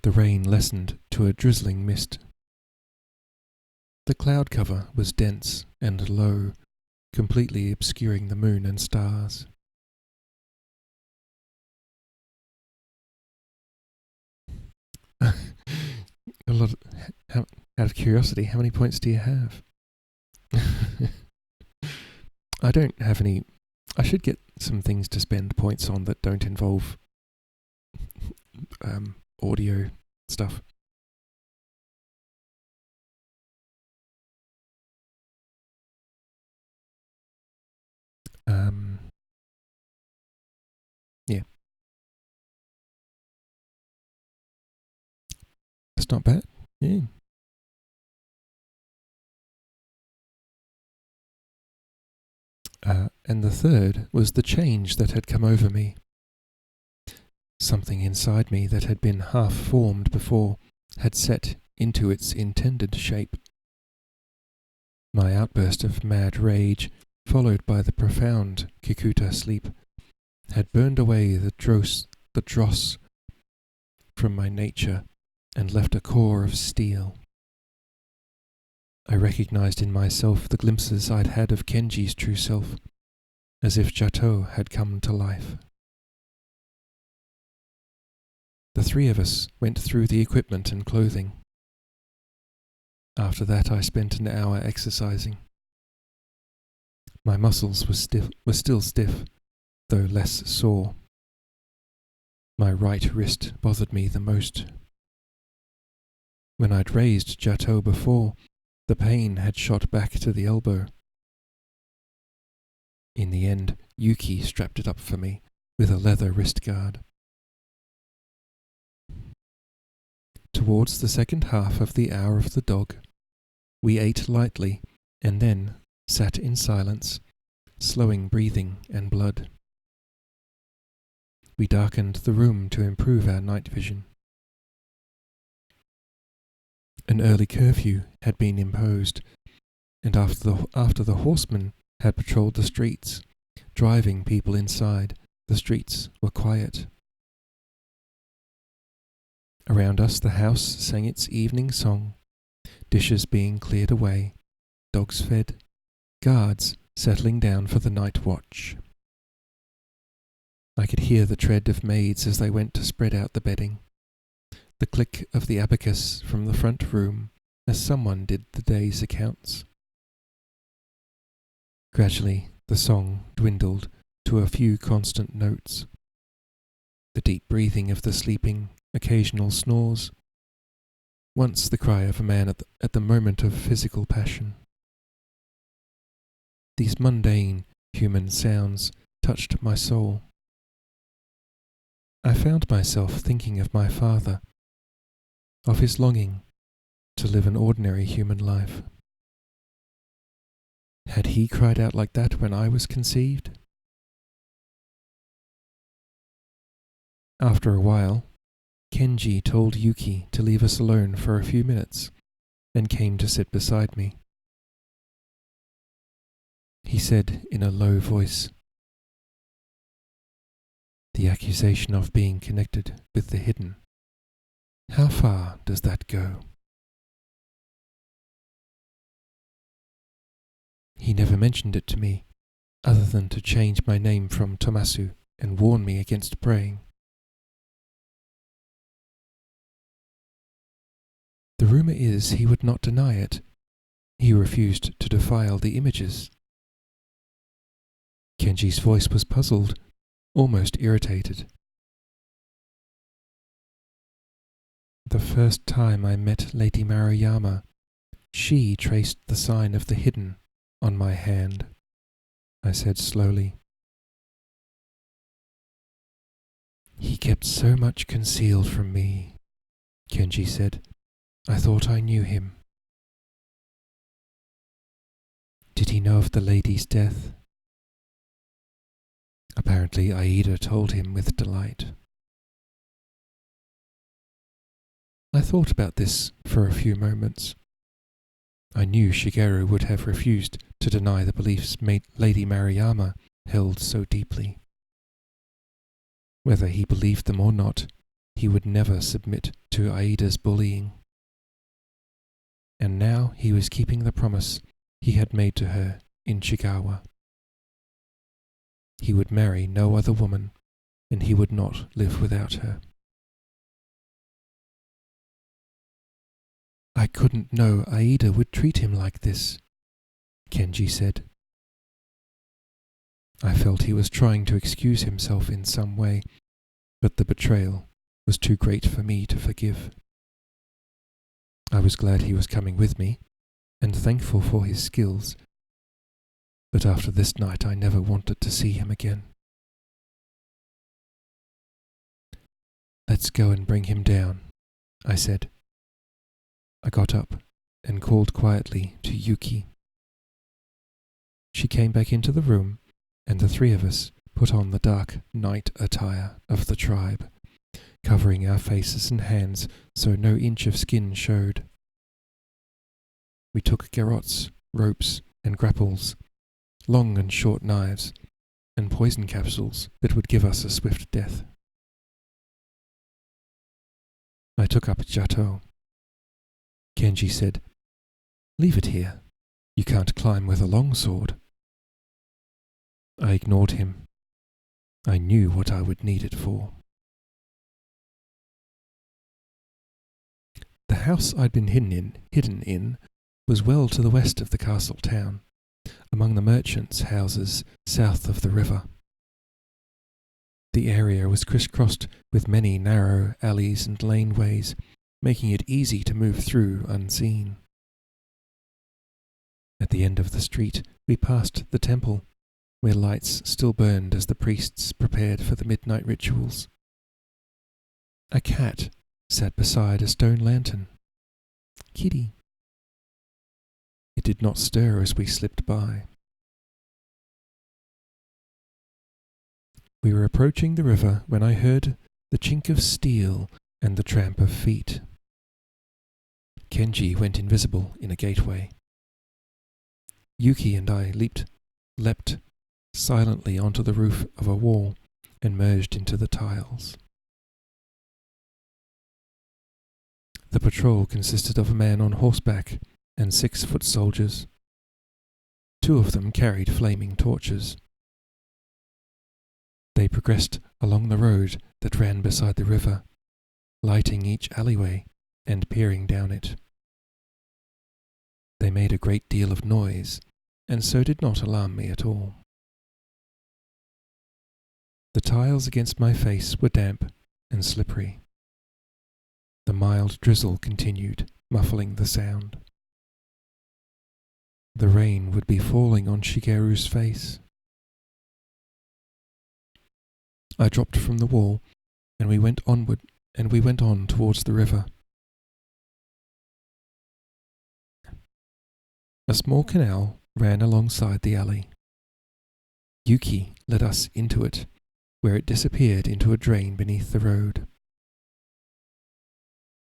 The rain lessened to a drizzling mist. The cloud cover was dense and low, completely obscuring the moon and stars. Out of curiosity, how many points do you have? I don't have any. I should get some things to spend points on that don't involve audio stuff. Yeah. That's not bad. Yeah. And the third was the change that had come over me. Something inside me that had been half formed before had set into its intended shape. My outburst of mad rage, followed by the profound Kikuta sleep, had burned away the dross from my nature and left a core of steel. I recognized in myself the glimpses I'd had of Kenji's true self, as if Jato had come to life. The three of us went through the equipment and clothing. After that I spent an hour exercising. My muscles were still stiff, though less sore. My right wrist bothered me the most. When I'd raised Jato before, the pain had shot back to the elbow. In the end, Yuki strapped it up for me with a leather wrist guard. Towards the second half of the Hour of the Dog, we ate lightly and then sat in silence, slowing breathing and blood. We darkened the room to improve our night vision. An early curfew had been imposed, and after the horsemen had patrolled the streets, driving people inside, the streets were quiet. Around us the house sang its evening song, dishes being cleared away, dogs fed, guards settling down for the night watch. I could hear the tread of maids as they went to spread out the bedding, the click of the abacus from the front room as someone did the day's accounts. Gradually the song dwindled to a few constant notes, the deep breathing of the sleeping, occasional snores, once the cry of a man at the moment of physical passion. These mundane human sounds touched my soul. I found myself thinking of my father, of his longing to live an ordinary human life. Had he cried out like that when I was conceived? After a while, Kenji told Yuki to leave us alone for a few minutes and came to sit beside me. He said in a low voice, "The accusation of being connected with the hidden, how far does that go?" He never mentioned it to me, other than to change my name from Tomasu and warn me against praying. The rumor is he would not deny it. He refused to defile the images. Kenji's voice was puzzled, almost irritated. The first time I met Lady Maruyama, she traced the sign of the hidden on my hand, I said slowly. He kept so much concealed from me, Kenji said. I thought I knew him. Did he know of the lady's death? Apparently Aida told him with delight. I thought about this for a few moments. I knew Shigeru would have refused to deny the beliefs Lady Maruyama held so deeply. Whether he believed them or not, he would never submit to Aida's bullying. And now he was keeping the promise he had made to her in Shigawa. He would marry no other woman, and he would not live without her. I couldn't know Aida would treat him like this, Kenji said. I felt he was trying to excuse himself in some way, but the betrayal was too great for me to forgive. I was glad he was coming with me, and thankful for his skills, but after this night I never wanted to see him again. Let's go and bring him down, I said. I got up and called quietly to Yuki. She came back into the room, and the three of us put on the dark night attire of the tribe, covering our faces and hands so no inch of skin showed. We took garrots, ropes, and grapples, long and short knives, and poison capsules that would give us a swift death. I took up Jato. Kenji said, "Leave it here. You can't climb with a long sword." I ignored him. I knew what I would need it for. The house I'd been hidden in was well to the west of the castle town, among the merchants' houses south of the river. The area was crisscrossed with many narrow alleys and laneways, making it easy to move through unseen. At the end of the street, we passed the temple, where lights still burned as the priests prepared for the midnight rituals. A cat sat beside a stone lantern. Kitty. It did not stir as we slipped by. We were approaching the river when I heard the chink of steel and the tramp of feet. Kenji went invisible in a gateway. Yuki and I leapt silently onto the roof of a wall and merged into the tiles. The patrol consisted of a man on horseback and 6 foot soldiers. 2 of them carried flaming torches. They progressed along the road that ran beside the river, lighting each alleyway and peering down it. They made a great deal of noise, and so did not alarm me at all. The tiles against my face were damp and slippery. The mild drizzle continued, muffling the sound. The rain would be falling on Shigeru's face. I dropped from the wall, and we went on towards the river. A small canal ran alongside the alley. Yuki led us into it, where it disappeared into a drain beneath the road.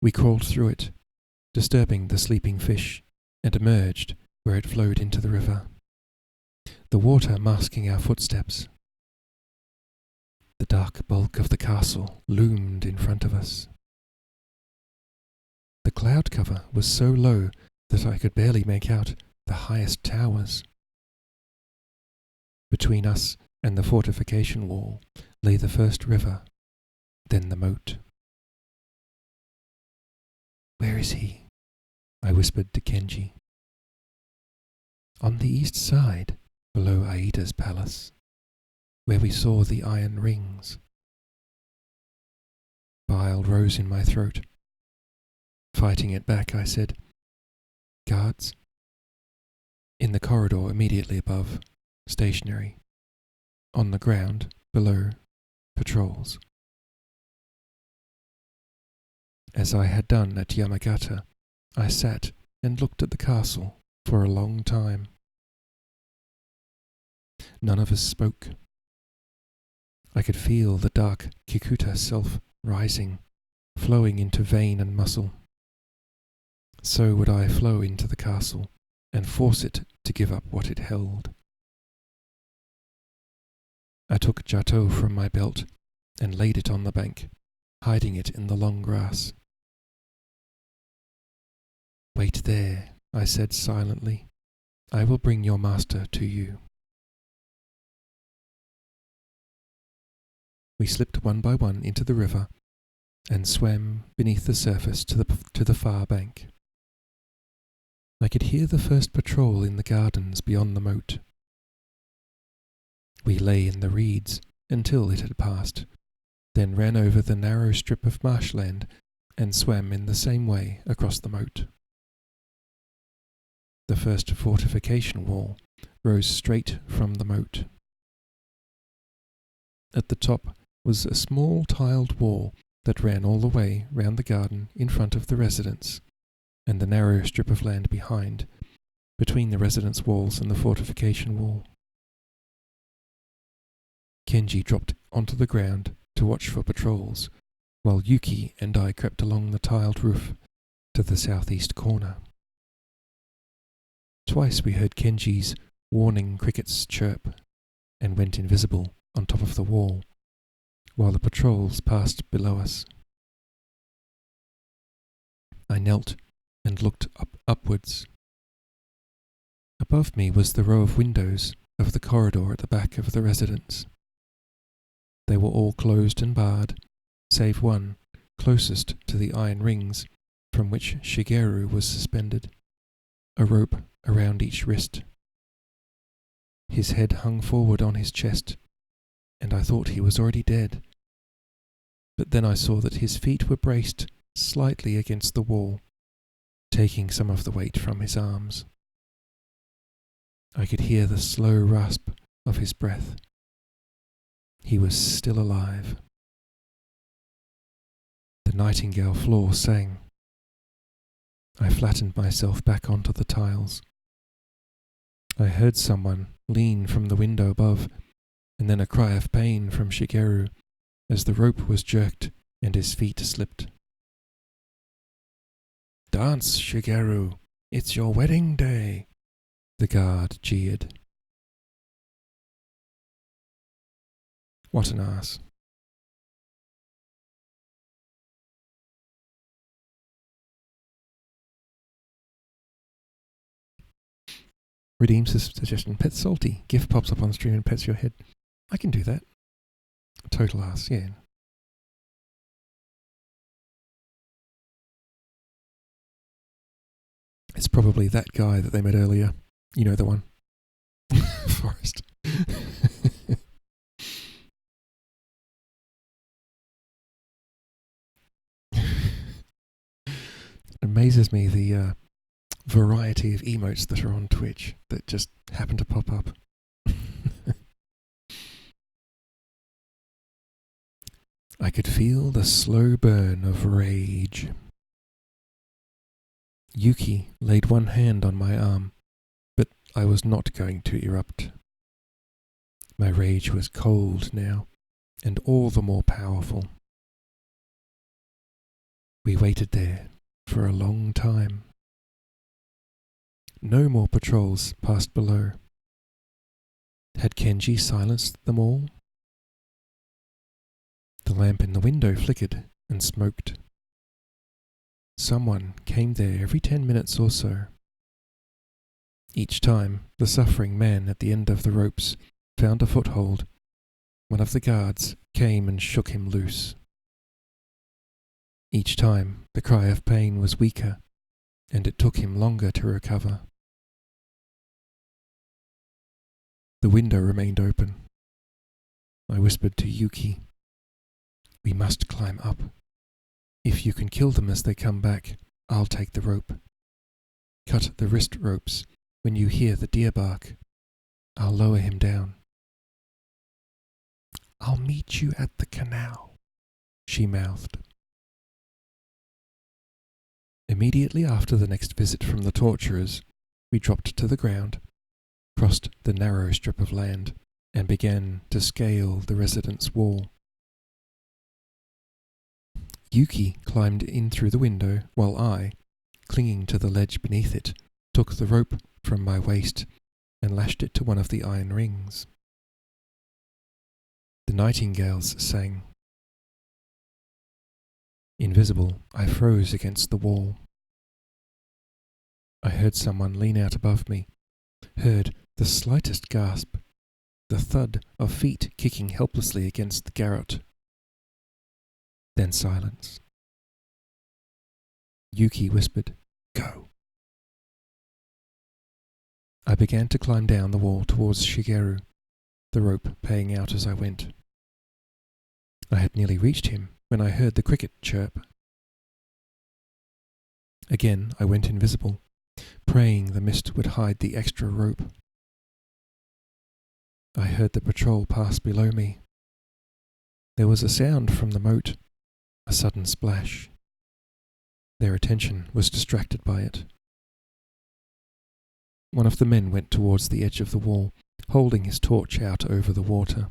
We crawled through it, disturbing the sleeping fish, and emerged where it flowed into the river, the water masking our footsteps. The dark bulk of the castle loomed in front of us. The cloud cover was so low that I could barely make out the highest towers. Between us and the fortification wall lay the first river, then the moat. "Where is he?" I whispered to Kenji. "On the east side, below Aida's palace, where we saw the iron rings." Bile rose in my throat. Fighting it back, I said, "Guards?" "In the corridor immediately above, stationary. On the ground, below, patrols." As I had done at Yamagata, I sat and looked at the castle for a long time. None of us spoke. I could feel the dark Kikuta self rising, flowing into vein and muscle. So would I flow into the castle and force it to give up what it held. I took Jato from my belt and laid it on the bank, hiding it in the long grass. "Wait there," I said silently. "I will bring your master to you." We slipped one by one into the river and swam beneath the surface to the far bank. I could hear the first patrol in the gardens beyond the moat. We lay in the reeds until it had passed, then ran over the narrow strip of marshland and swam in the same way across the moat. The first fortification wall rose straight from the moat. At the top was a small tiled wall that ran all the way round the garden in front of the residence, and the narrow strip of land behind, between the residence walls and the fortification wall. Kenji dropped onto the ground to watch for patrols, while Yuki and I crept along the tiled roof to the southeast corner. Twice we heard Kenji's warning crickets chirp and went invisible on top of the wall, while the patrols passed below us. I knelt and looked upwards. Above me was the row of windows of the corridor at the back of the residence. They were all closed and barred, save one closest to the iron rings from which Shigeru was suspended, a rope around each wrist. His head hung forward on his chest, and I thought he was already dead. But then I saw that his feet were braced slightly against the wall, taking some of the weight from his arms. I could hear the slow rasp of his breath. He was still alive. The Nightingale Floor sang. I flattened myself back onto the tiles. I heard someone lean from the window above, and then a cry of pain from Shigeru as the rope was jerked and his feet slipped. "Dance, Shigeru! It's your wedding day!" the guard jeered. What an ass. Redeems his suggestion. Pet salty. GIF pops up on stream and pets your head. I can do that. Total ass, yeah. It's probably that guy that they met earlier. You know the one. Forrest. It amazes me the variety of emotes that are on Twitch that just happen to pop up. I could feel the slow burn of rage. Yuki laid one hand on my arm, but I was not going to erupt. My rage was cold now, and all the more powerful. We waited there for a long time. No more patrols passed below. Had Kenji silenced them all? The lamp in the window flickered and smoked. Someone came there every 10 minutes or so. Each time, the suffering man at the end of the ropes found a foothold, one of the guards came and shook him loose. Each time the cry of pain was weaker, and it took him longer to recover. The window remained open. I whispered to Yuki, "We must climb up. If you can kill them as they come back, I'll take the rope. Cut the wrist ropes when you hear the deer bark. I'll lower him down." "I'll meet you at the canal," she mouthed. Immediately after the next visit from the torturers, we dropped to the ground, crossed the narrow strip of land, and began to scale the residence wall. Yuki climbed in through the window, while I, clinging to the ledge beneath it, took the rope from my waist and lashed it to one of the iron rings. The nightingales sang. Invisible, I froze against the wall. I heard someone lean out above me, heard the slightest gasp, the thud of feet kicking helplessly against the garrote. Then silence. Yuki whispered, "Go." I began to climb down the wall towards Shigeru, the rope paying out as I went. I had nearly reached him when I heard the cricket chirp. Again I went invisible, praying the mist would hide the extra rope. I heard the patrol pass below me. There was a sound from the moat, a sudden splash. Their attention was distracted by it. One of the men went towards the edge of the wall, holding his torch out over the water.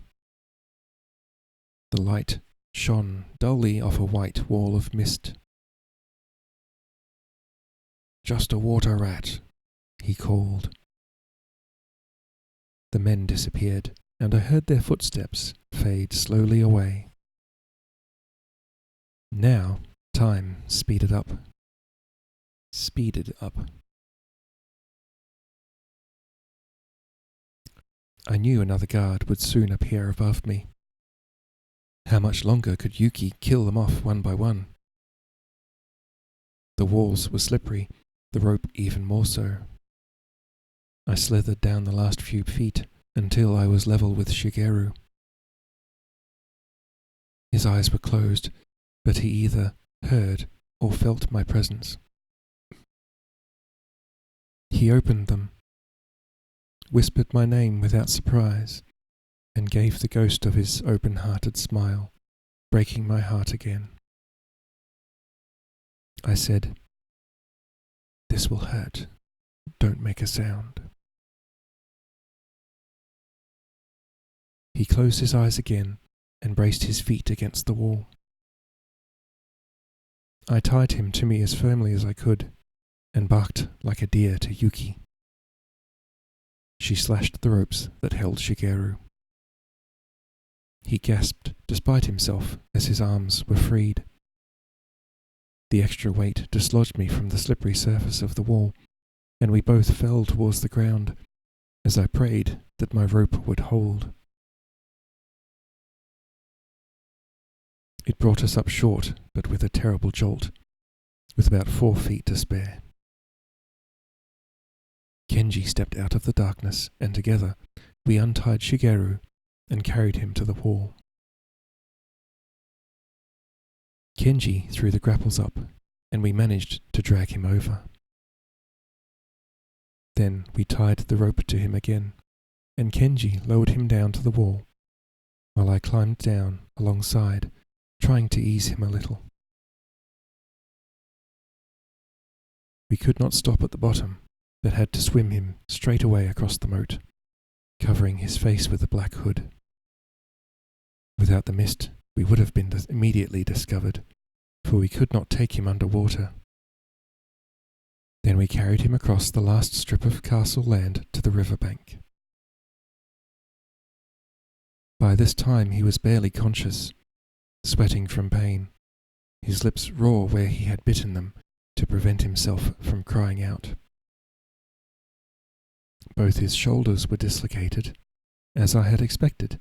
The light shone dully off a white wall of mist. "Just a water rat," he called. The men disappeared, and I heard their footsteps fade slowly away. Now time speeded up. I knew another guard would soon appear above me. How much longer could Yuki kill them off one by one? The walls were slippery, the rope even more so. I slithered down the last few feet until I was level with Shigeru. His eyes were closed, but he either heard or felt my presence. He opened them, whispered my name without surprise, and gave the ghost of his open-hearted smile, breaking my heart again. I said, "This will hurt. Don't make a sound." He closed his eyes again and braced his feet against the wall. I tied him to me as firmly as I could and barked like a deer to Yuki. She slashed the ropes that held Shigeru. He gasped despite himself as his arms were freed. The extra weight dislodged me from the slippery surface of the wall, and we both fell towards the ground as I prayed that my rope would hold. It brought us up short, but with a terrible jolt, with about 4 feet to spare. Kenji stepped out of the darkness, and together we untied Shigeru and carried him to the wall. Kenji threw the grapples up, and we managed to drag him over. Then we tied the rope to him again, and Kenji lowered him down to the wall, while I climbed down alongside, trying to ease him a little. We could not stop at the bottom, but had to swim him straight away across the moat, covering his face with a black hood. Without the mist, we would have been immediately discovered, for we could not take him under water. Then we carried him across the last strip of castle land to the riverbank. By this time he was barely conscious, sweating from pain, his lips raw where he had bitten them to prevent himself from crying out. Both his shoulders were dislocated, as I had expected,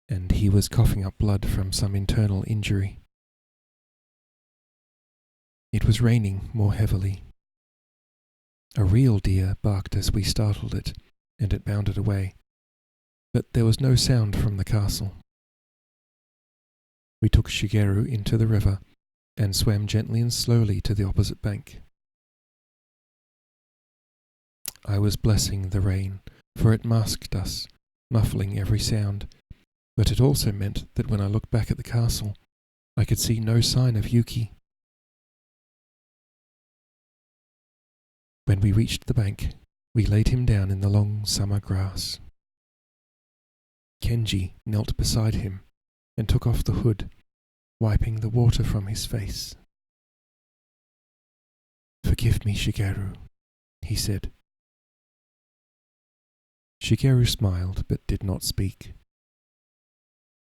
and he was coughing up blood from some internal injury. It was raining more heavily. A real deer barked as we startled it, and it bounded away, but there was no sound from the castle. We took Shigeru into the river and swam gently and slowly to the opposite bank. I was blessing the rain, for it masked us, muffling every sound, but it also meant that when I looked back at the castle, I could see no sign of Yuki. When we reached the bank, we laid him down in the long summer grass. Kenji knelt beside him and took off the hood, wiping the water from his face. "Forgive me, Shigeru," he said. Shigeru smiled but did not speak.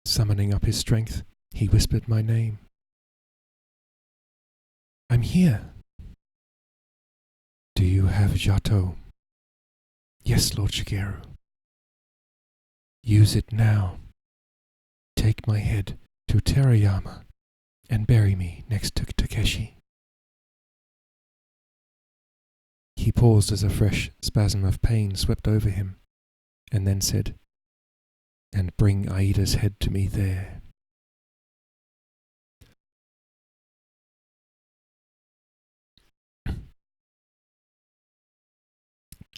Summoning up his strength, he whispered my name. "I'm here." "Do you have Jato?" "Yes, Lord Shigeru." "Use it now. Take my head to Terayama and bury me next to Takeshi." He paused as a fresh spasm of pain swept over him, and then said, "And bring Aida's head to me there."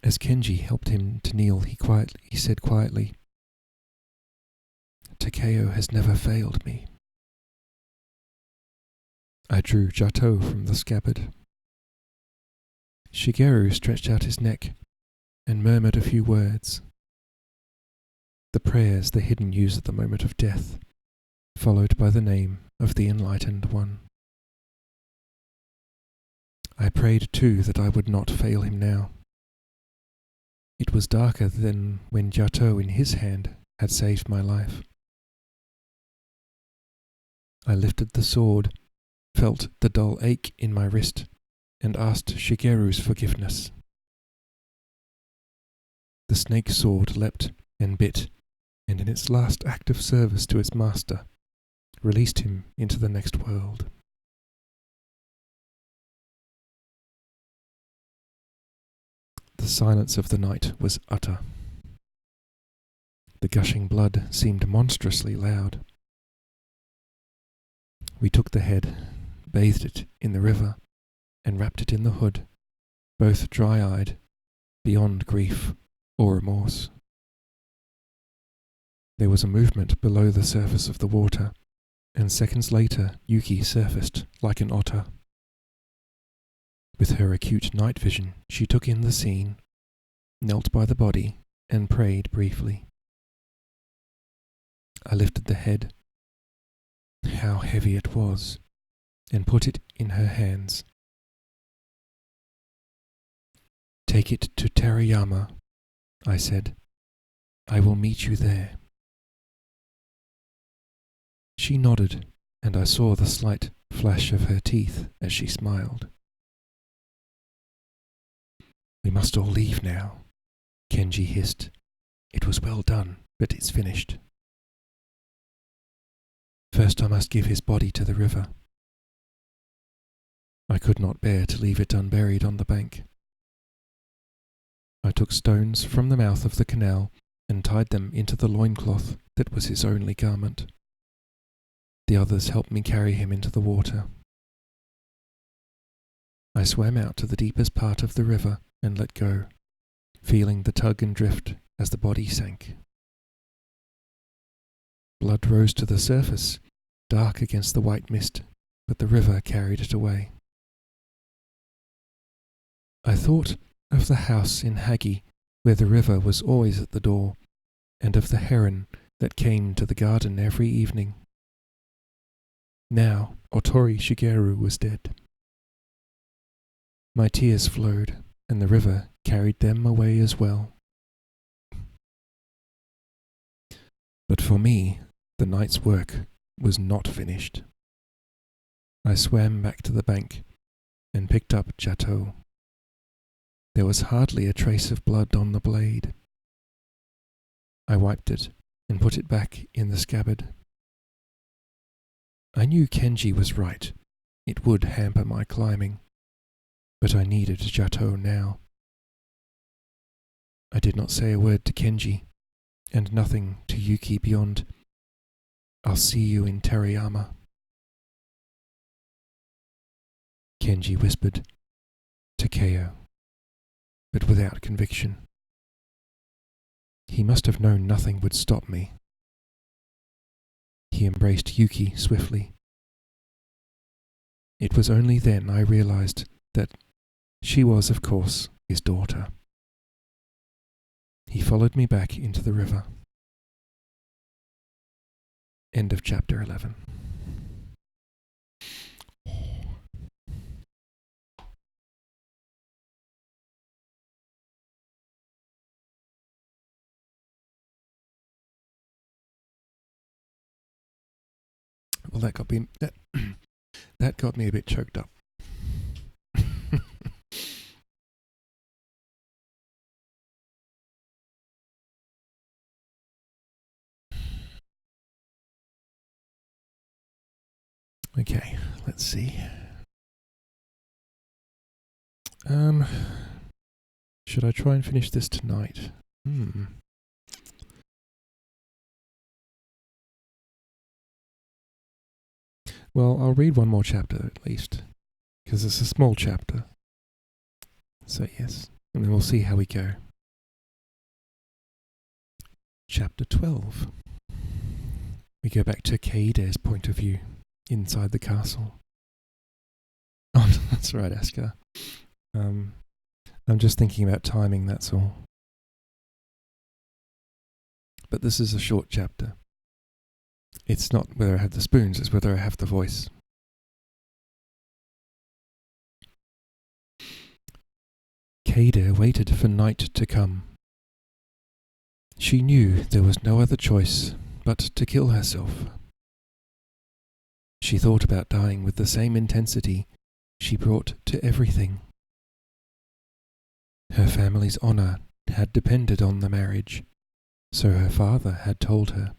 As Kenji helped him to kneel, he said quietly, "Takeo has never failed me." I drew Jato from the scabbard. Shigeru stretched out his neck and murmured a few words. The prayers the hidden use at the moment of death, followed by the name of the Enlightened One. I prayed too that I would not fail him now. It was darker than when Jato in his hand had saved my life. I lifted the sword, felt the dull ache in my wrist, and asked Shigeru's forgiveness. The snake sword leapt and bit, and in its last act of service to its master, released him into the next world. The silence of the night was utter. The gushing blood seemed monstrously loud. We took the head, bathed it in the river, and wrapped it in the hood, both dry-eyed, beyond grief or remorse. There was a movement below the surface of the water, and seconds later Yuki surfaced like an otter. With her acute night vision, she took in the scene, knelt by the body, and prayed briefly. I lifted the head, how heavy it was, and put it in her hands. "Take it to Terayama," I said. "I will meet you there." She nodded, and I saw the slight flash of her teeth as she smiled. "We must all leave now," Kenji hissed. "It was well done, but it's finished. First I must give his body to the river." I could not bear to leave it unburied on the bank. I took stones from the mouth of the canal and tied them into the loincloth that was his only garment. The others helped me carry him into the water. I swam out to the deepest part of the river and let go, feeling the tug and drift as the body sank. Blood rose to the surface, dark against the white mist, but the river carried it away. I thought of the house in Hagi, where the river was always at the door, and of the heron that came to the garden every evening. Now Otori Shigeru was dead. My tears flowed, and the river carried them away as well. But for me, the night's work was not finished. I swam back to the bank and picked up Jato. There was hardly a trace of blood on the blade. I wiped it and put it back in the scabbard. I knew Kenji was right. It would hamper my climbing, but I needed Jato now. I did not say a word to Kenji, and nothing to Yuki beyond, "I'll see you in Teriyama." Kenji whispered, "Takeo," but without conviction. He must have known nothing would stop me. He embraced Yuki swiftly. It was only then I realized that she was, of course, his daughter. He followed me back into the river. End of chapter 11. Well, that got me a bit choked up. Okay, let's see. Should I try and finish this tonight? Well, I'll read one more chapter at least, because it's a small chapter. So yes, and then we'll see how we go. Chapter 12. We go back to Keide's point of view, inside the castle. Oh, that's right, Aska. I'm just thinking about timing, that's all. But this is a short chapter. It's not whether I have the spoons, it's whether I have the voice. Keide waited for night to come. She knew there was no other choice but to kill herself. She thought about dying with the same intensity she brought to everything. Her family's honor had depended on the marriage, so her father had told her.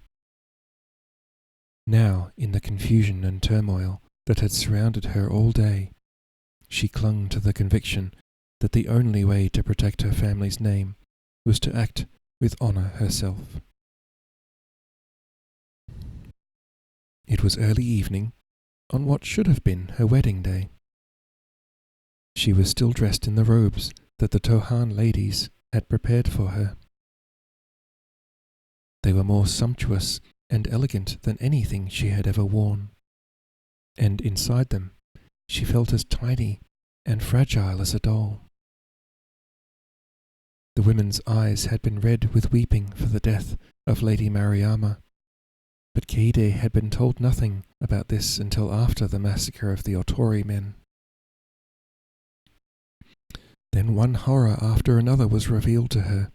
Now, in the confusion and turmoil that had surrounded her all day, she clung to the conviction that the only way to protect her family's name was to act with honor herself. It was early evening, on what should have been her wedding day. She was still dressed in the robes that the Tohan ladies had prepared for her. They were more sumptuous and elegant than anything she had ever worn, and inside them she felt as tiny and fragile as a doll. The women's eyes had been red with weeping for the death of Lady Mariama, but Keide had been told nothing about this until after the massacre of the Otori men. Then one horror after another was revealed to her,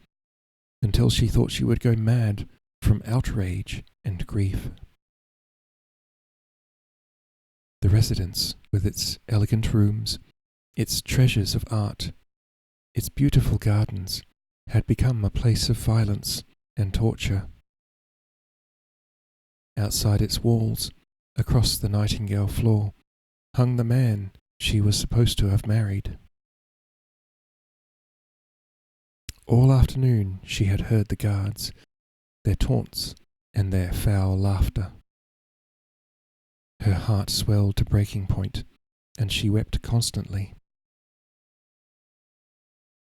until she thought she would go mad from outrage and grief. The residence, with its elegant rooms, its treasures of art, its beautiful gardens, had become a place of violence and torture. Outside its walls, across the Nightingale Floor, hung the man she was supposed to have married. All afternoon she had heard the guards, their taunts and their foul laughter. Her heart swelled to breaking point, and she wept constantly.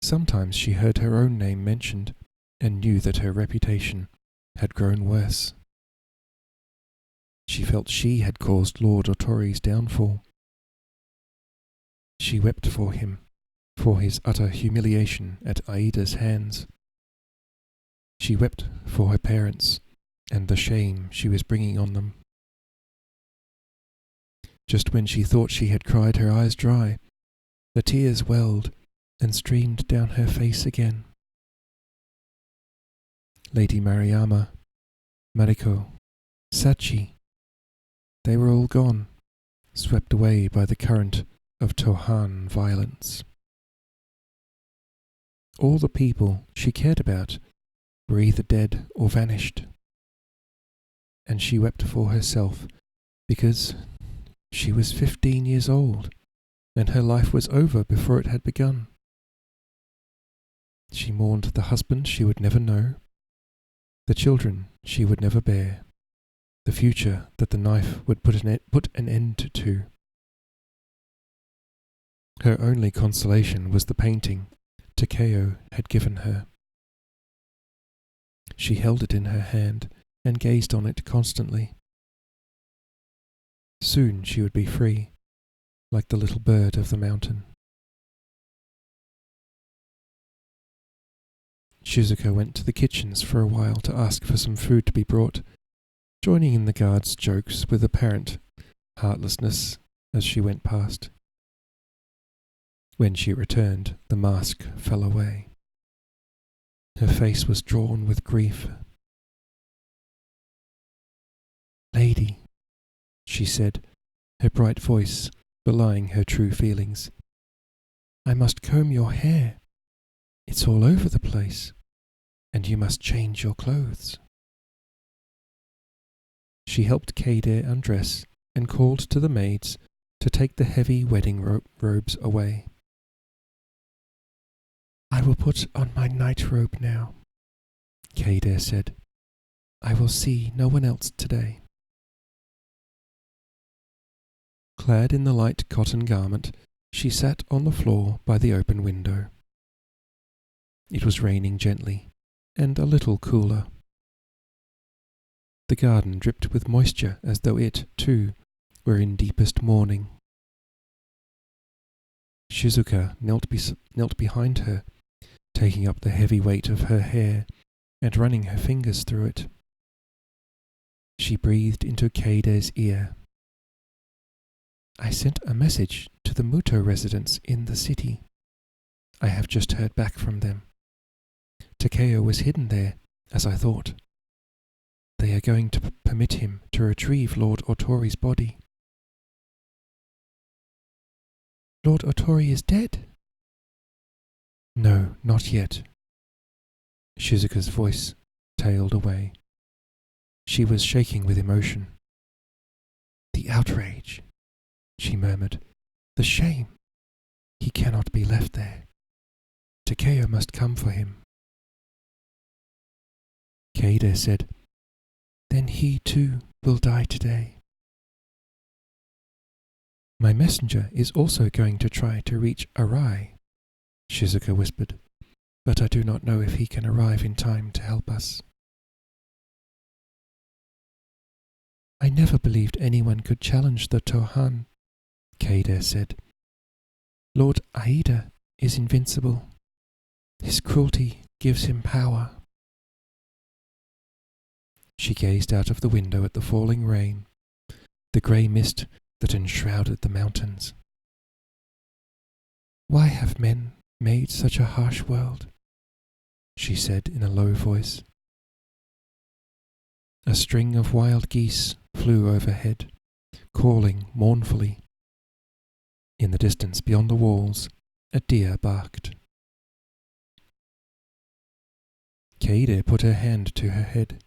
Sometimes she heard her own name mentioned, and knew that her reputation had grown worse. She felt she had caused Lord Otori's downfall. She wept for him, for his utter humiliation at Aida's hands. She wept for her parents and the shame she was bringing on them. Just when she thought she had cried her eyes dry, the tears welled and streamed down her face again. Lady Mariama, Mariko, Sachi, they were all gone, swept away by the current of Tohan violence. All the people she cared about were either dead or vanished. And she wept for herself because she was 15 years old and her life was over before it had begun. She mourned the husband she would never know, the children she would never bear, the future that the knife would put an end to. Her only consolation was the painting Takeo had given her. She held it in her hand and gazed on it constantly. Soon she would be free, like the little bird of the mountain. Shizuka went to the kitchens for a while to ask for some food to be brought, joining in the guards' jokes with apparent heartlessness as she went past. When she returned, the mask fell away. Her face was drawn with grief. "Lady," she said, her bright voice belying her true feelings, "I must comb your hair. It's all over the place, and you must change your clothes." She helped Kaede undress and called to the maids to take the heavy wedding robes away. "I will put on my night robe now," Kaede said. "I will see no one else today." Clad in the light cotton garment, she sat on the floor by the open window. It was raining gently, and a little cooler. The garden dripped with moisture as though it, too, were in deepest mourning. Shizuka knelt behind her, taking up the heavy weight of her hair and running her fingers through it. She breathed into Keide's ear. "I sent a message to the Muto residents in the city. I have just heard back from them. Takeo was hidden there, as I thought. They are going to permit him to retrieve Lord Otori's body." "Lord Otori is dead?" "No, not yet." Shizuka's voice tailed away. She was shaking with emotion. "The outrage," she murmured. "The shame. He cannot be left there. Takeo must come for him." Kaede said, "Then he too will die today." "My messenger is also going to try to reach Arai," Shizuka whispered, "but I do not know if he can arrive in time to help us." "I never believed anyone could challenge the Tohan," Kaede said. "Lord Aida is invincible. His cruelty gives him power." She gazed out of the window at the falling rain, the grey mist that enshrouded the mountains. "Why have men made such a harsh world?" she said in a low voice. A string of wild geese flew overhead, calling mournfully. In the distance beyond the walls, a deer barked. Kaede put her hand to her head.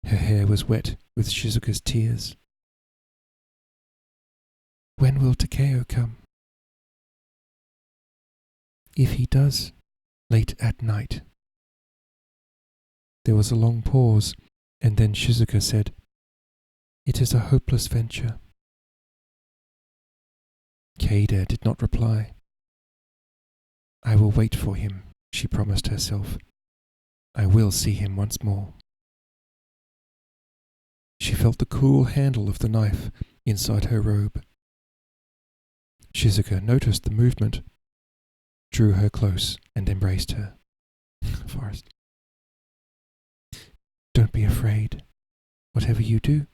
Her hair was wet with Shizuka's tears. "When will Takeo come?" "If he does, late at night." There was a long pause, and then Shizuka said, "It is a hopeless venture." Kaede did not reply. "I will wait for him," she promised herself. "I will see him once more." She felt the cool handle of the knife inside her robe. Shizuka noticed the movement, drew her close and embraced her. Forest. "Don't be afraid. Whatever you do,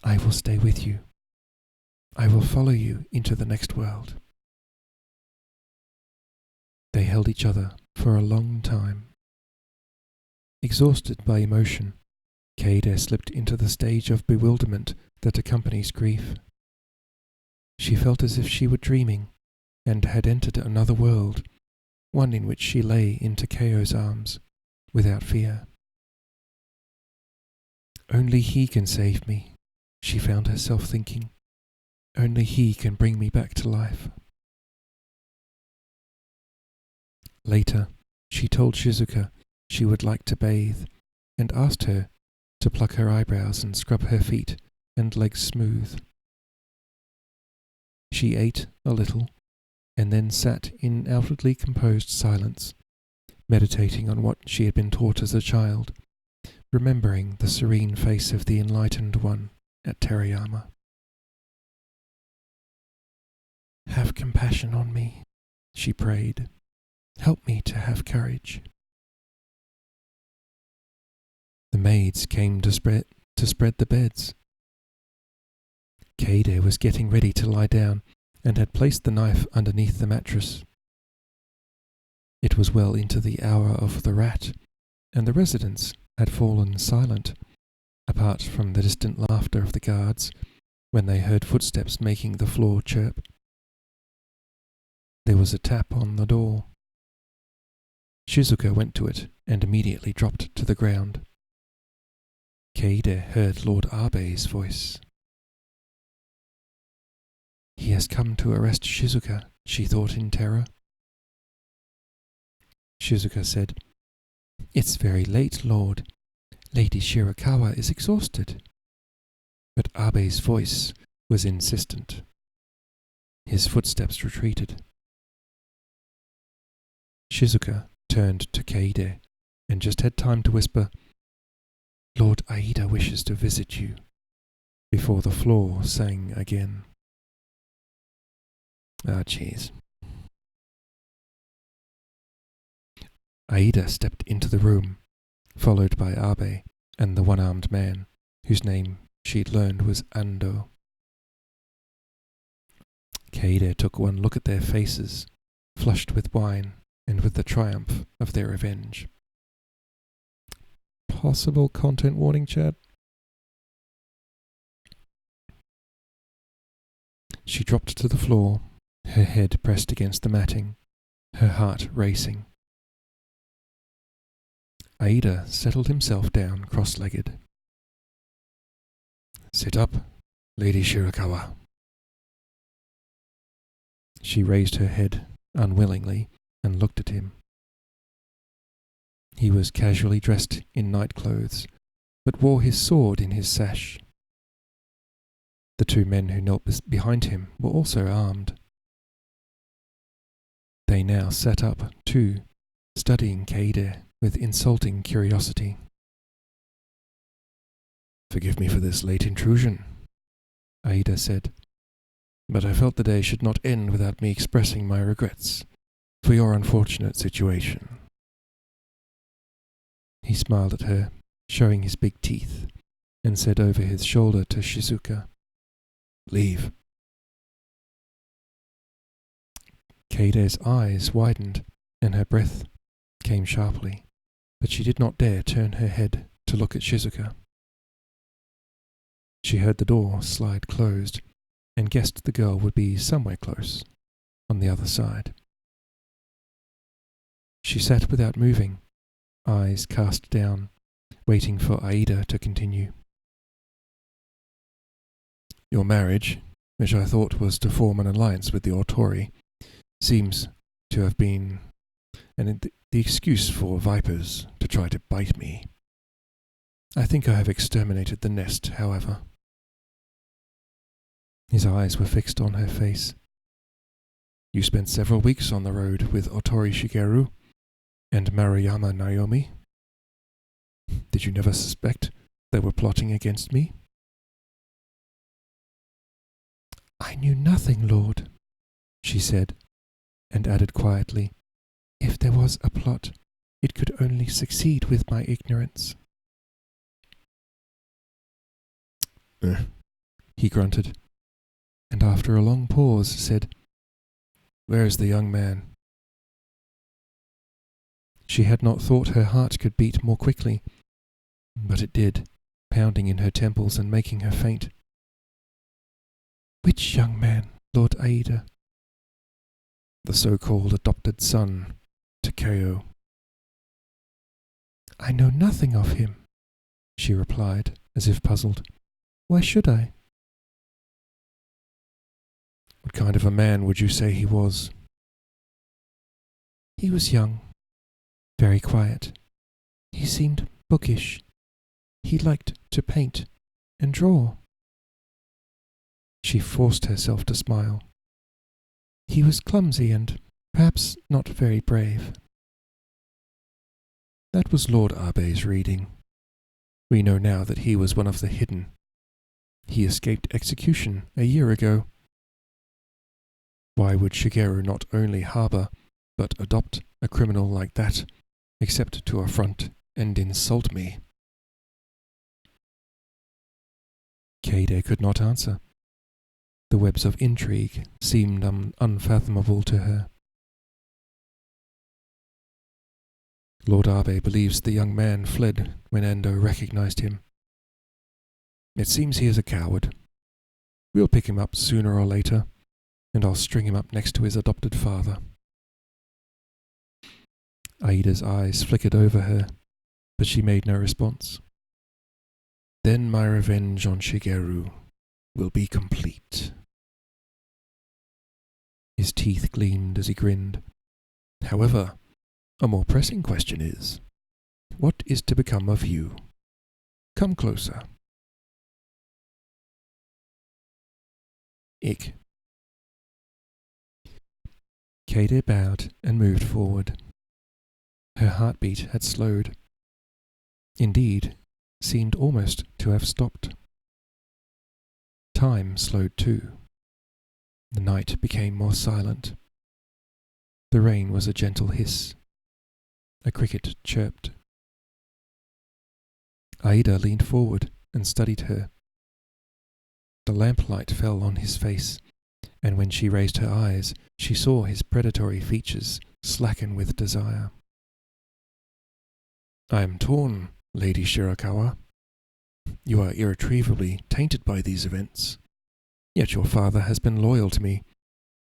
I will stay with you. I will follow you into the next world." They held each other for a long time. Exhausted by emotion, Kaede slipped into the stage of bewilderment that accompanies grief. She felt as if she were dreaming and had entered another world, one in which she lay in Takeo's arms, without fear. Only he can save me, she found herself thinking. Only he can bring me back to life. Later, she told Shizuka she would like to bathe and asked her to pluck her eyebrows and scrub her feet and legs smooth. She ate a little and then sat in outwardly composed silence, meditating on what she had been taught as a child, remembering the serene face of the enlightened one at Terayama. Have compassion on me, she prayed. Help me to have courage. The maids came to spread the beds. Keide was getting ready to lie down and had placed the knife underneath the mattress. It was well into the hour of the rat, and the residents had fallen silent, apart from the distant laughter of the guards when they heard footsteps making the floor chirp. There was a tap on the door. Shizuka went to it and immediately dropped to the ground. Keide heard Lord Abe's voice. He has come to arrest Shizuka, she thought in terror. Shizuka said, It's very late, Lord. Lady Shirakawa is exhausted. But Abe's voice was insistent. His footsteps retreated. Shizuka turned to Keide and just had time to whisper, Lord Aida wishes to visit you, before the floor sang again. Ah, jeez. Aida stepped into the room, followed by Abe and the one-armed man, whose name she'd learned was Ando. Keide took one look at their faces, flushed with wine and with the triumph of their revenge. Possible content warning, Chad? She dropped to the floor, her head pressed against the matting, her heart racing. Aida settled himself down cross-legged. Sit up, Lady Shirakawa. She raised her head unwillingly and looked at him. He was casually dressed in night clothes, but wore his sword in his sash. The two men who knelt behind him were also armed. They now sat up, too, studying Keide with insulting curiosity. Forgive me for this late intrusion, Aida said, but I felt the day should not end without me expressing my regrets for your unfortunate situation. He smiled at her, showing his big teeth, and said over his shoulder to Shizuka, Leave. Keide's eyes widened, and her breath came sharply, but she did not dare turn her head to look at Shizuka. She heard the door slide closed, and guessed the girl would be somewhere close, on the other side. She sat without moving, eyes cast down, waiting for Aida to continue. Your marriage, which I thought was to form an alliance with the Autori, seems to have been the excuse for vipers to try to bite me. I think I have exterminated the nest, however. His eyes were fixed on her face. You spent several weeks on the road with Otori Shigeru and Maruyama Naomi. Did you never suspect they were plotting against me? I knew nothing, Lord, she said, and added quietly, if there was a plot, it could only succeed with my ignorance. He grunted, and after a long pause said, Where is the young man? She had not thought her heart could beat more quickly, but it did, pounding in her temples and making her faint. Which young man, Lord Aida? The so-called adopted son, Takeo. I know nothing of him, she replied, as if puzzled. Why should I? What kind of a man would you say he was? He was young, very quiet. He seemed bookish. He liked to paint and draw. She forced herself to smile. He was clumsy and perhaps not very brave. That was Lord Arbe's reading. We know now that he was one of the hidden. He escaped execution a year ago. Why would Shigeru not only harbour, but adopt a criminal like that, except to affront and insult me? Keide could not answer. The webs of intrigue seemed unfathomable to her. Lord Arbe believes the young man fled when Ando recognized him. It seems he is a coward. We'll pick him up sooner or later, and I'll string him up next to his adopted father. Aida's eyes flickered over her, but she made no response. Then my revenge on Shigeru will be complete. His teeth gleamed as he grinned. However, a more pressing question is, what is to become of you? Come closer. Ik. Keide bowed and moved forward. Her heartbeat had slowed. Indeed, seemed almost to have stopped. Time slowed too. The night became more silent. The rain was a gentle hiss. A cricket chirped. Aida leaned forward and studied her. The lamplight fell on his face, and when she raised her eyes, she saw his predatory features slacken with desire. I am torn, Lady Shirakawa. You are irretrievably tainted by these events. Yet your father has been loyal to me,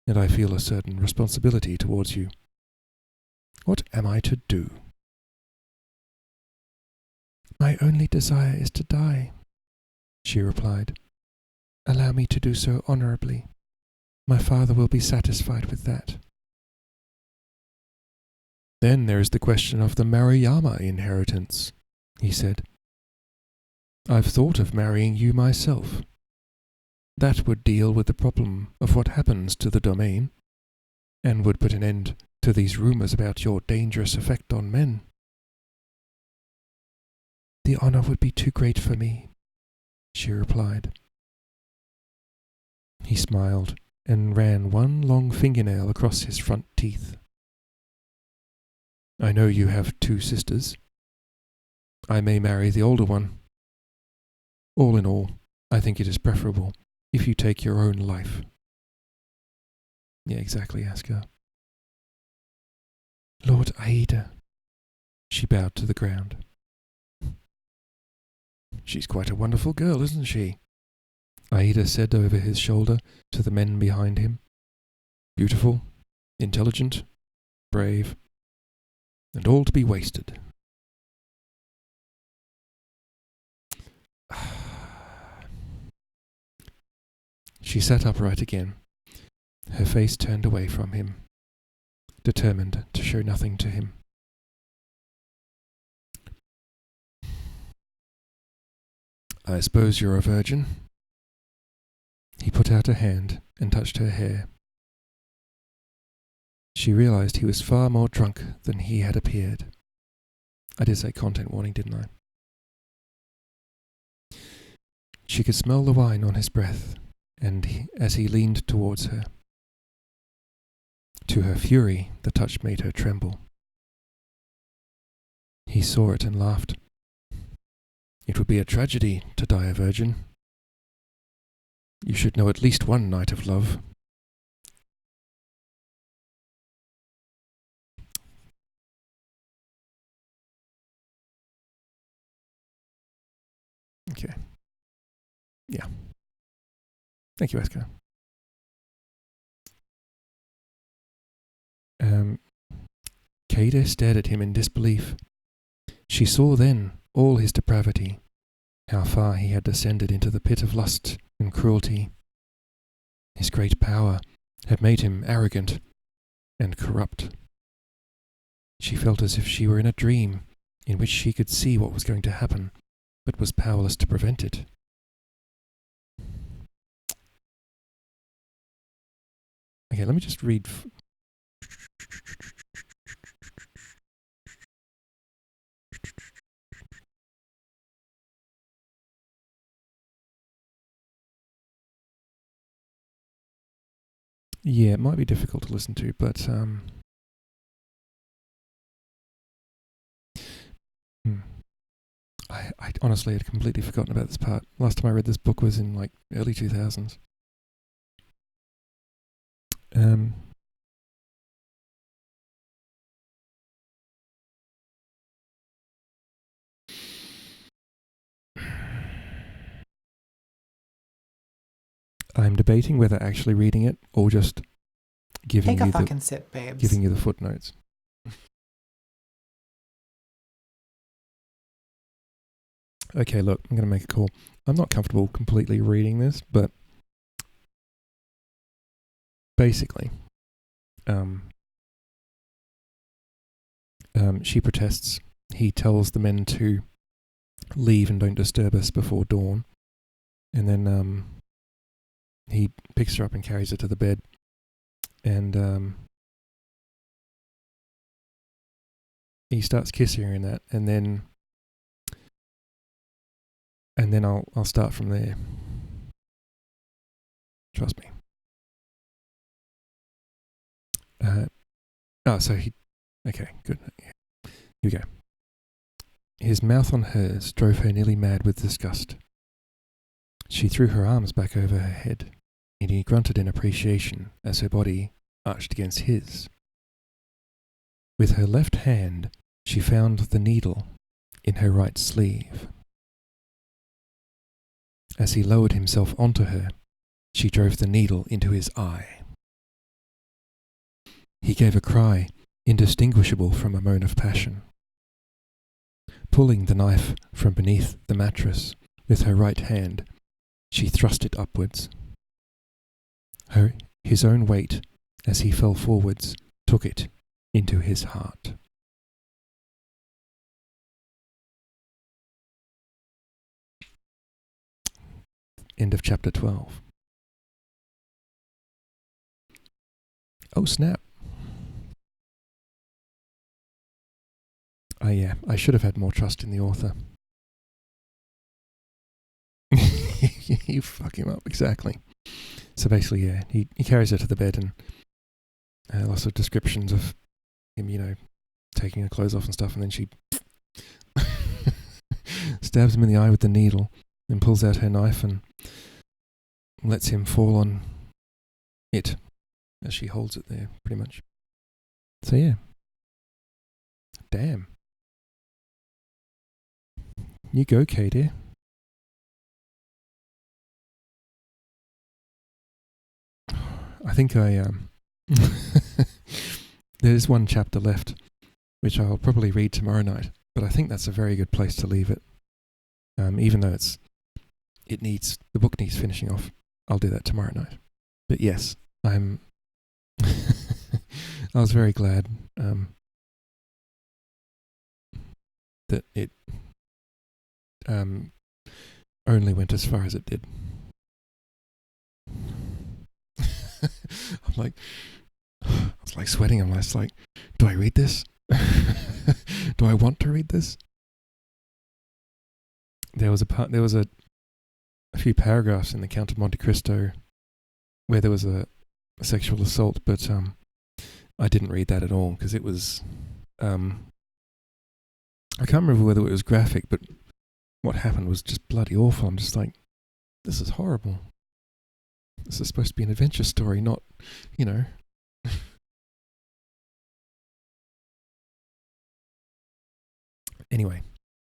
and I feel a certain responsibility towards you. What am I to do? My only desire is to die, she replied. Allow me to do so honourably. My father will be satisfied with that. Then there is the question of the Maruyama inheritance, he said. I've thought of marrying you myself. That would deal with the problem of what happens to the domain, and would put an end to these rumours about your dangerous effect on men. The honour would be too great for me, she replied. He smiled and ran one long fingernail across his front teeth. I know you have 2 sisters. I may marry the older one. All in all, I think it is preferable if you take your own life. Yeah, exactly, Asuka. Lord Aida. She bowed to the ground. She's quite a wonderful girl, isn't she? Aida said over his shoulder to the men behind him. Beautiful, intelligent, brave, and all to be wasted. She sat upright again, her face turned away from him, determined to show nothing to him. I suppose you're a virgin? He put out a hand and touched her hair. She realized he was far more drunk than he had appeared. I did say content warning, didn't I? She could smell the wine on his breath, and as he leaned towards her. To her fury, the touch made her tremble. He saw it and laughed. It would be a tragedy to die a virgin. You should know at least one night of love. Okay. Yeah. Thank you, Asuka. Keide stared at him in disbelief. She saw then all his depravity, how far he had descended into the pit of lust and cruelty. His great power had made him arrogant and corrupt. She felt as if she were in a dream in which she could see what was going to happen, but was powerless to prevent it. Okay, let me just read. Yeah, it might be difficult to listen to, but I honestly had completely forgotten about this part. Last time I read this book was in like early 2000s. I'm debating whether actually reading it or just giving Take you a fucking sip, babes. giving you the footnotes. Okay, look, I'm going to make a call. I'm not comfortable completely reading this, but basically, she protests. He tells the men to leave and don't disturb us before dawn. And then he picks her up and carries her to the bed. And he starts kissing her in that. And then I'll start from there. Trust me. Okay, good. Here we go. His mouth on hers drove her nearly mad with disgust. She threw her arms back over her head, and he grunted in appreciation as her body arched against his. With her left hand, she found the needle in her right sleeve. As he lowered himself onto her, she drove the needle into his eye. He gave a cry indistinguishable from a moan of passion. Pulling the knife from beneath the mattress with her right hand, she thrust it upwards. His own weight, as he fell forwards, took it into his heart. End of chapter 12. Oh, snap. Oh, yeah, I should have had more trust in the author. You fuck him up, exactly. So basically, yeah, he carries her to the bed and lots of descriptions of him, taking her clothes off and stuff, and then she stabs him in the eye with the needle and pulls out her knife and lets him fall on it as she holds it there, pretty much. So yeah. Damn. You go, Katie. I think there's one chapter left, which I'll probably read tomorrow night, but I think that's a very good place to leave it. Even though the book needs finishing off, I'll do that tomorrow night. But yes, I was very glad that it only went as far as it did. I was like sweating. I'm just like, do I read this? Do I want to read this? There was a few paragraphs in the Count of Monte Cristo where there was a sexual assault, but I didn't read that at all because it was I can't remember whether it was graphic, but what happened was just bloody awful. I'm just like, this is horrible. This is supposed to be an adventure story, not, Anyway,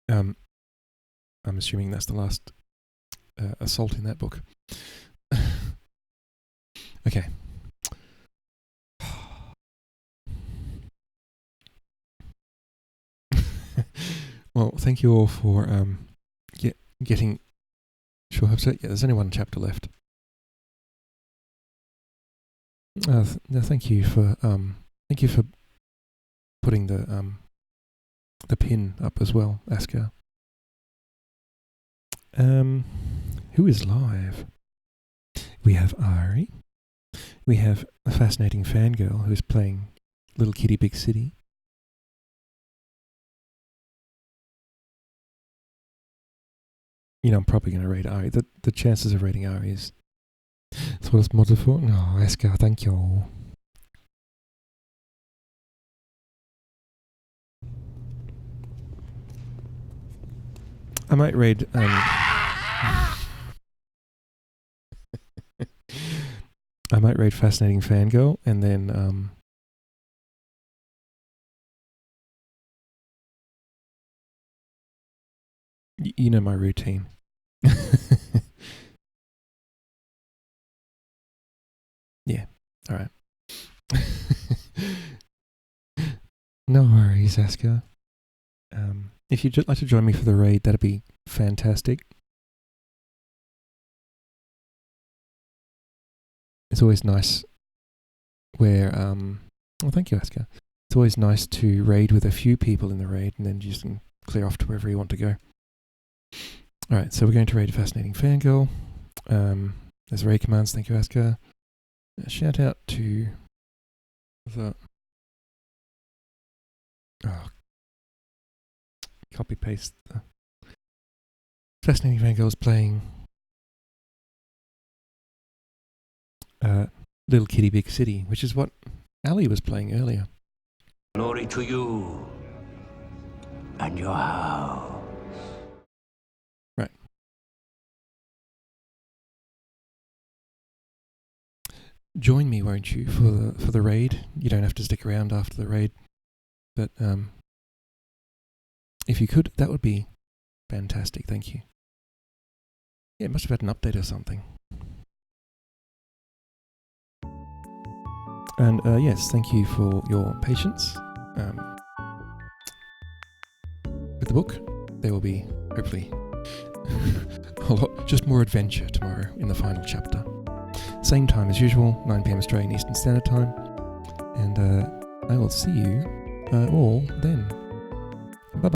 I'm assuming that's the last assault in that book. Okay. thank you all for getting. Sure, hope so. Yeah, there's only one chapter left. Thank you for putting the pin up as well, Asker. Who is live? We have Ari. We have a fascinating fangirl who's playing Little Kitty Big City. You know, I'm probably going to rate Ari. The chances of rating Ari is... That's what it's modded for. Oh, Asker, thank you. I might raid... I might raid Fascinating Fangirl, and then... you know my routine. Yeah, alright. No worries, Asker. If you'd like to join me for the raid, that'd be fantastic. It's always nice where... well, thank you, Asker. It's always nice to raid with a few people in the raid, and then you just can clear off to wherever you want to go. Alright, so we're going to raid Fascinating Fangirl. There's raid commands, thank you, Asker. Shout out to the... Oh, copy paste. Fascinating Fangirl is playing Little Kitty Big City, which is what Ali was playing earlier. Glory to you and your house. Right. Join me, won't you, for the raid? You don't have to stick around after the raid, but if you could, that would be fantastic. Thank you. Yeah, it must have had an update or something. And yes, thank you for your patience with the book. There will be, hopefully, a lot, just more adventure tomorrow in the final chapter. Same time as usual, 9 PM Australian Eastern Standard Time. And I will see you all then.